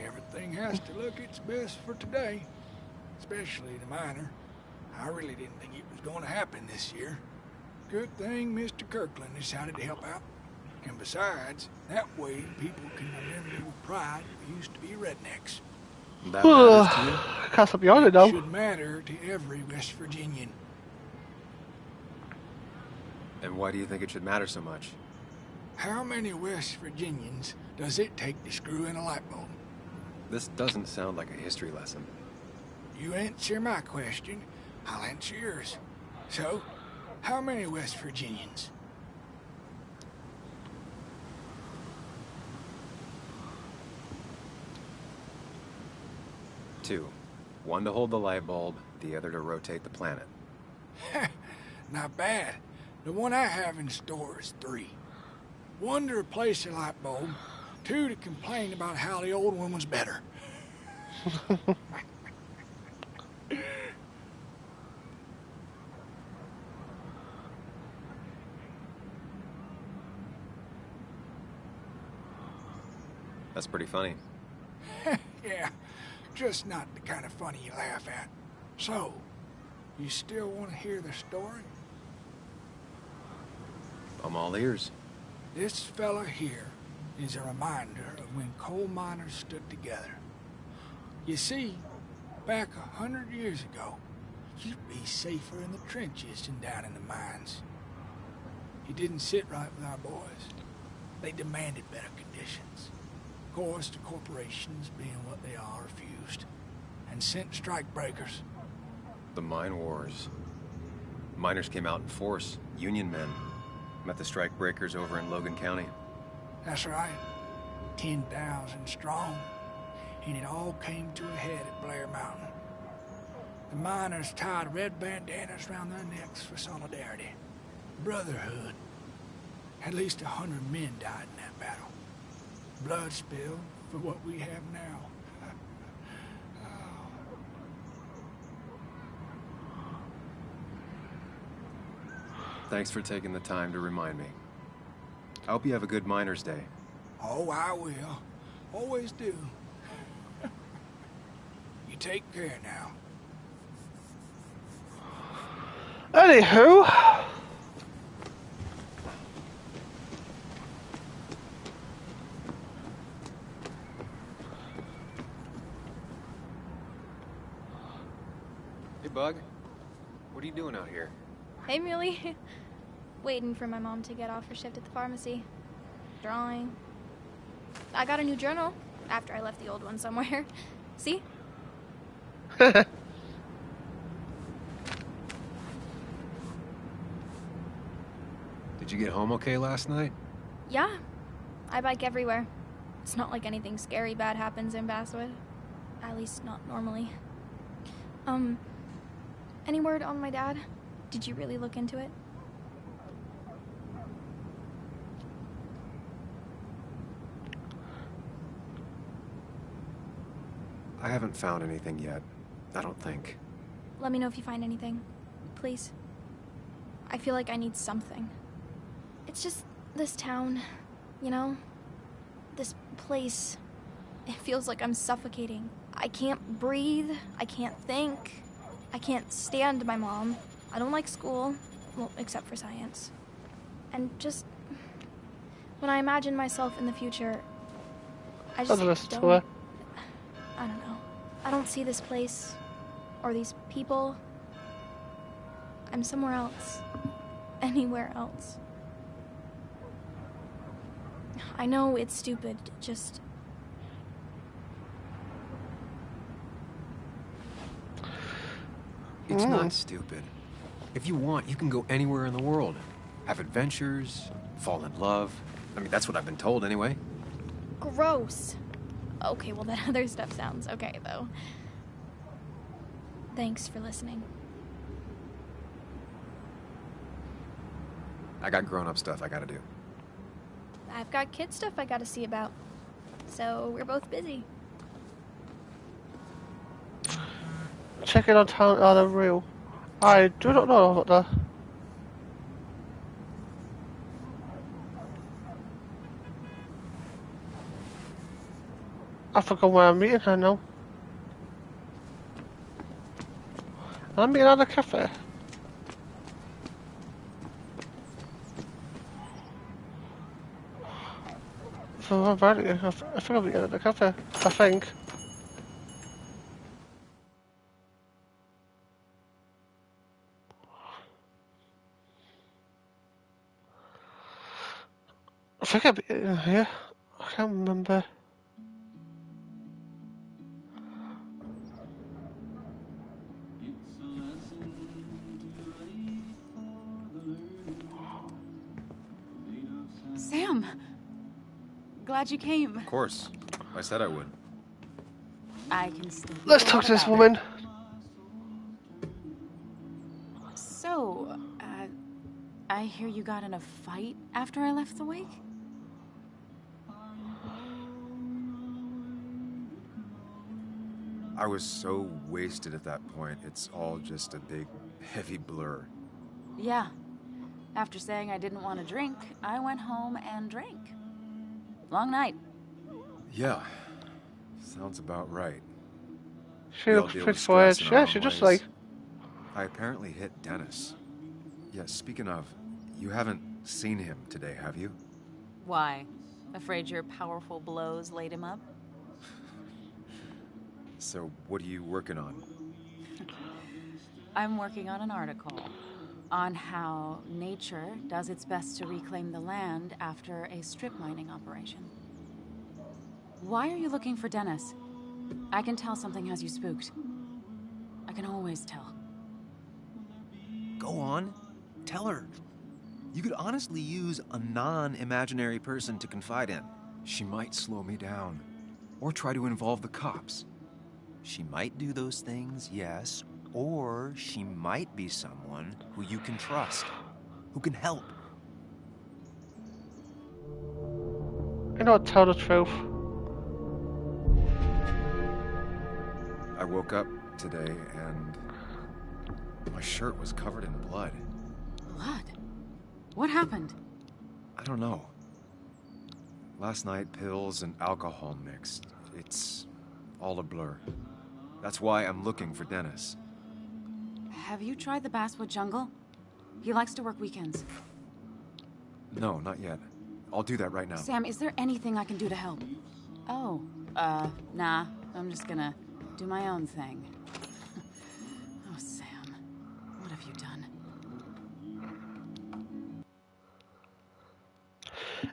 everything has to look its best for today. Especially the miner. I really didn't think it was going to happen this year. Good thing Mr. Kirkland decided to help out. And besides, that way people can remember with pride we used to be rednecks. That matters to you? Can't stop yawning now. It should matter to every West Virginian. And why do you think it should matter so much? How many West Virginians does it take to screw in a light bulb? This doesn't sound like a history lesson. You answer my question, I'll answer yours. So, how many West Virginians? Two. One to hold the light bulb, the other to rotate the planet. Not bad. The one I have in store is 3. 1 to replace the light bulb, 2 to complain about how the old one was better. That's pretty funny. Yeah, just not the kind of funny you laugh at. So, you still want to hear the story? I'm all ears. This fella here is a reminder of when coal miners stood together. You see, back 100 years ago, you'd be safer in the trenches than down in the mines. It didn't sit right with our boys. They demanded better conditions. Of course, the corporations, being what they are, refused and sent strike breakers. The mine wars. Miners came out in force, Union men. Met the strike breakers over in Logan County. That's right. 10,000 strong. And it all came to a head at Blair Mountain. The miners tied red bandanas around their necks for solidarity. Brotherhood. At least 100 men died in that battle. Blood spilled for what we have now. Thanks for taking the time to remind me. I hope you have a good Miners' Day. Oh, I will. Always do. You take care now. Anywho. Hey, Bug. What are you doing out here? Hey, Muley. Waiting for my mom to get off her shift at the pharmacy. Drawing. I got a new journal after I left the old one somewhere. See? Did you get home okay last night? Yeah. I bike everywhere. It's not like anything scary bad happens in Basswood. At least not normally. Any word on my dad? Did you really look into it? I haven't found anything yet. I don't think. Let me know if you find anything. Please. I feel like I need something. It's just this town, you know? This place. It feels like I'm suffocating. I can't breathe. I can't think. I can't stand my mom. I don't like school, well, except for science. And just when I imagine myself in the future, I just don't. I don't know. I don't see this place or these people. I'm somewhere else. Anywhere else. I know it's stupid, just... It's not stupid. If you want, you can go anywhere in the world. Have adventures, fall in love. I mean, that's what I've been told anyway. Gross. Okay, well that other stuff sounds okay, though. Thanks for listening. I got grown-up stuff I gotta do. I've got kid stuff I gotta see about. So we're both busy. Check it on town are they real? I do not know what the... I forgot where I'm meeting her now. I'm meeting her at the cafe. So I'm ready. I think I'll be at the cafe. I think. I think I'll be here. I can't remember. Sam! Glad you came. Of course. I said I would. I can still be Let's talk to this woman. So, I hear you got in a fight after I left the wake? I was so wasted at that point, it's all just a big, heavy blur. Yeah. After saying I didn't want to drink, I went home and drank. Long night. Yeah. Sounds about right. She looks pretty quiet. Yeah, she just like... I apparently hit Dennis. Yeah, speaking of, you haven't seen him today, have you? Why? Afraid your powerful blows laid him up? So, what are you working on? I'm working on an article on how nature does its best to reclaim the land after a strip mining operation. Why are you looking for Dennis? I can tell something has you spooked. I can always tell. Go on. Tell her. You could honestly use a non-imaginary person to confide in. She might slow me down. Or try to involve the cops. She might do those things, yes. Or she might be someone who you can trust. Who can help. You know, tell the truth. I woke up today and my shirt was covered in blood. Blood? What happened? I don't know. Last night, pills and alcohol mixed. It's all a blur. That's why I'm looking for Dennis. Have you tried the Basswood Jungle? He likes to work weekends. No, not yet. I'll do that right now. Sam, is there anything I can do to help? Oh, nah. I'm just gonna do my own thing. Oh, Sam. What have you done?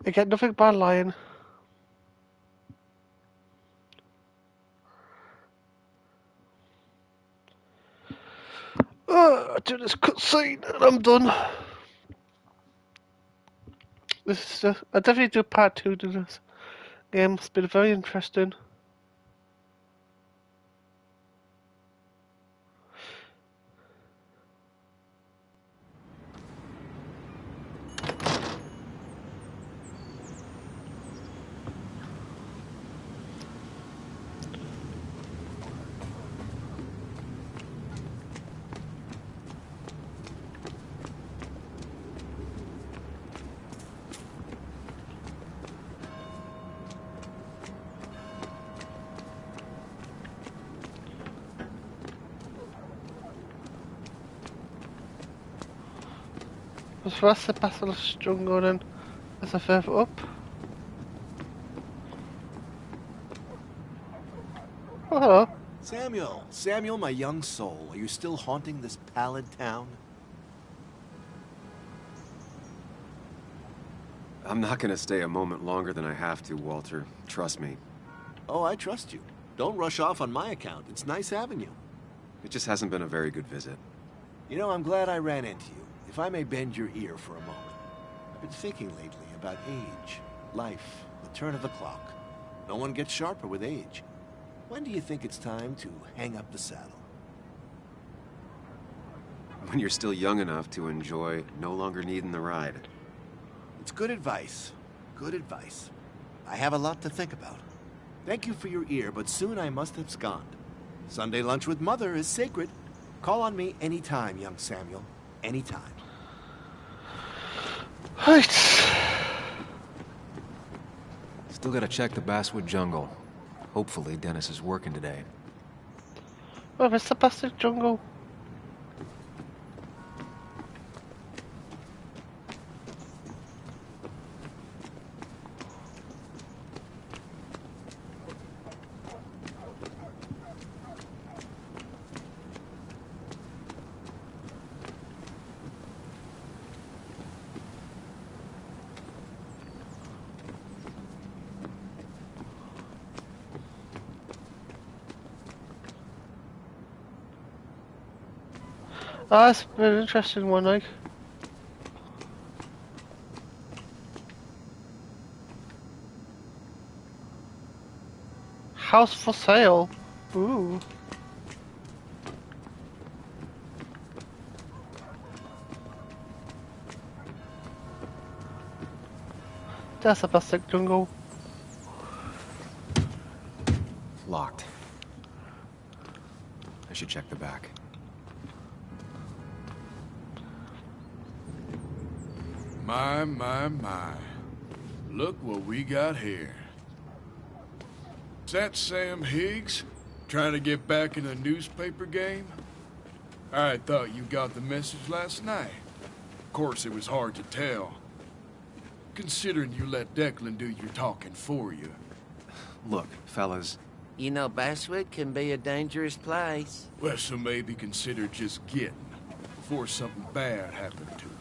You get nothing by lying. I do this cutscene and I'm done. This is I definitely do part 2 to this game. It's been very interesting. Was that's the basilisk jungle then? As a further up. Oh, hello. Samuel, my young soul, are you still haunting this pallid town? I'm not gonna stay a moment longer than I have to, Walter. Trust me. Oh, I trust you. Don't rush off on my account. It's nice having you. It just hasn't been a very good visit. You know, I'm glad I ran into you. If I may bend your ear for a moment. I've been thinking lately about age, life, the turn of the clock. No one gets sharper with age. When do you think it's time to hang up the saddle? When you're still young enough to enjoy no longer needing the ride. It's good advice. Good advice. I have a lot to think about. Thank you for your ear, but soon I must abscond. Sunday lunch with Mother is sacred. Call on me anytime, young Samuel. Anytime. Right. Still gotta check the Basswood Jungle. Hopefully Dennis is working today. Where is the basilisk jungle? Oh, that's been an interesting one, like. House for sale. Ooh. That's a basilisk jungle. Locked. I should check the back. My. Look what we got here. Is that Sam Higgs? Trying to get back in the newspaper game? I thought you got the message last night. Of course, it was hard to tell. Considering you let Declan do your talking for you. Look, fellas. You know, Basswood can be a dangerous place. Well, so maybe consider just getting before something bad happened to you.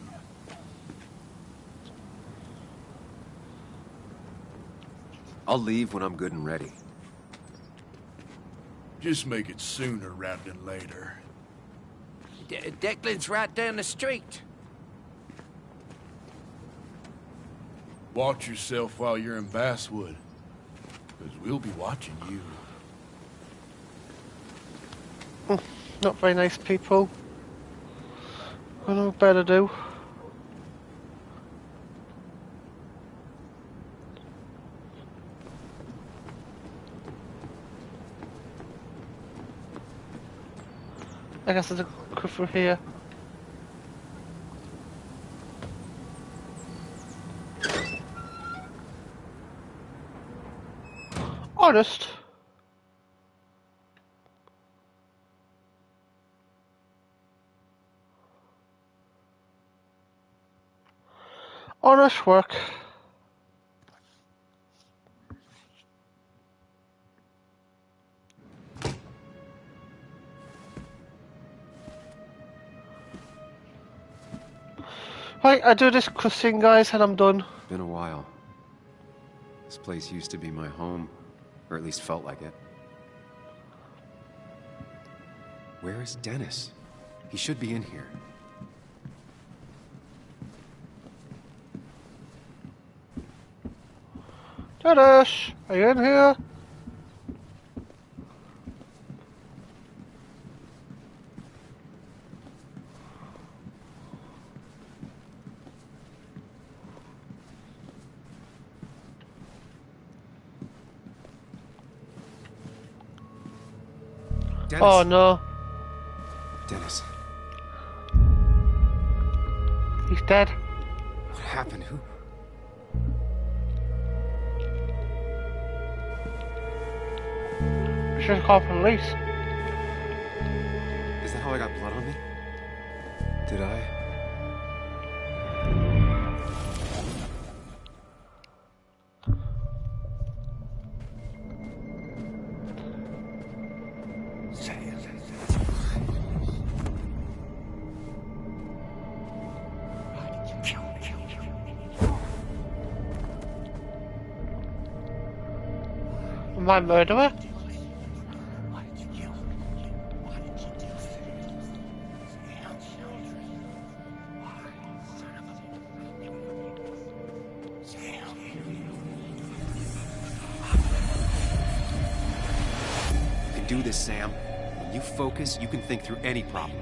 I'll leave when I'm good and ready. Just make it sooner rather than later. Declan's right down the street. Watch yourself while you're in Basswood, because we'll be watching you. Not very nice people. I know better do. I guess there's a go through here. Honest. Honest work. Right, I do this cussing, guys, and I'm done. Been a while. This place used to be my home, or at least felt like it. Where is Dennis? He should be in here. Dennis, are you in here? Dennis. Oh no. Dennis. He's dead. What happened? Who? We should call police. Is that how I got blood on me? Did I? My murderer? You can do this, Sam. When you focus, you can think through any problem.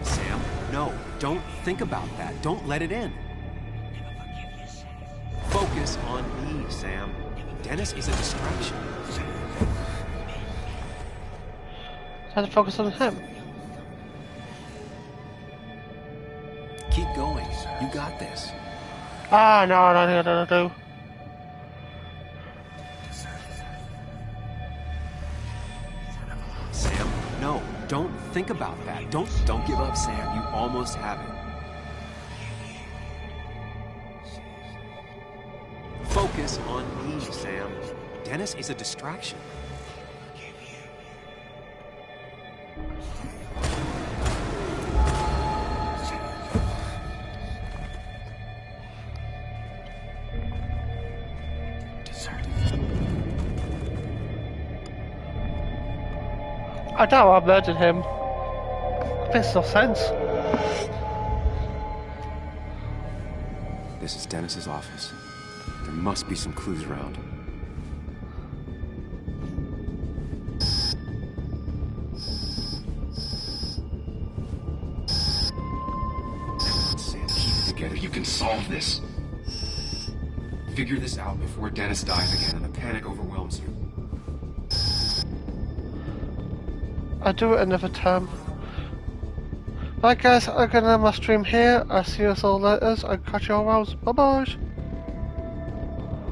Sam, no, don't think about that. Don't let it in. Focus on me, Sam. Dennis is a distraction. Try to focus on him. Keep going. You got this. Ah, no, I don't think I do. Sam, no, don't think about that. Don't give up, Sam. You almost have it. Focus on me, Sam. Dennis is a distraction. I doubt I murdered him. It makes no sense. This is Dennis's office. There must be some clues around. Sam, keep it together. You can solve this. Figure this out before Dennis dies again and the panic overwhelms you. I'll do it another time. Right guys, I'm gonna end my stream here. I'll see you all later. I'll catch you all around. Bye bye.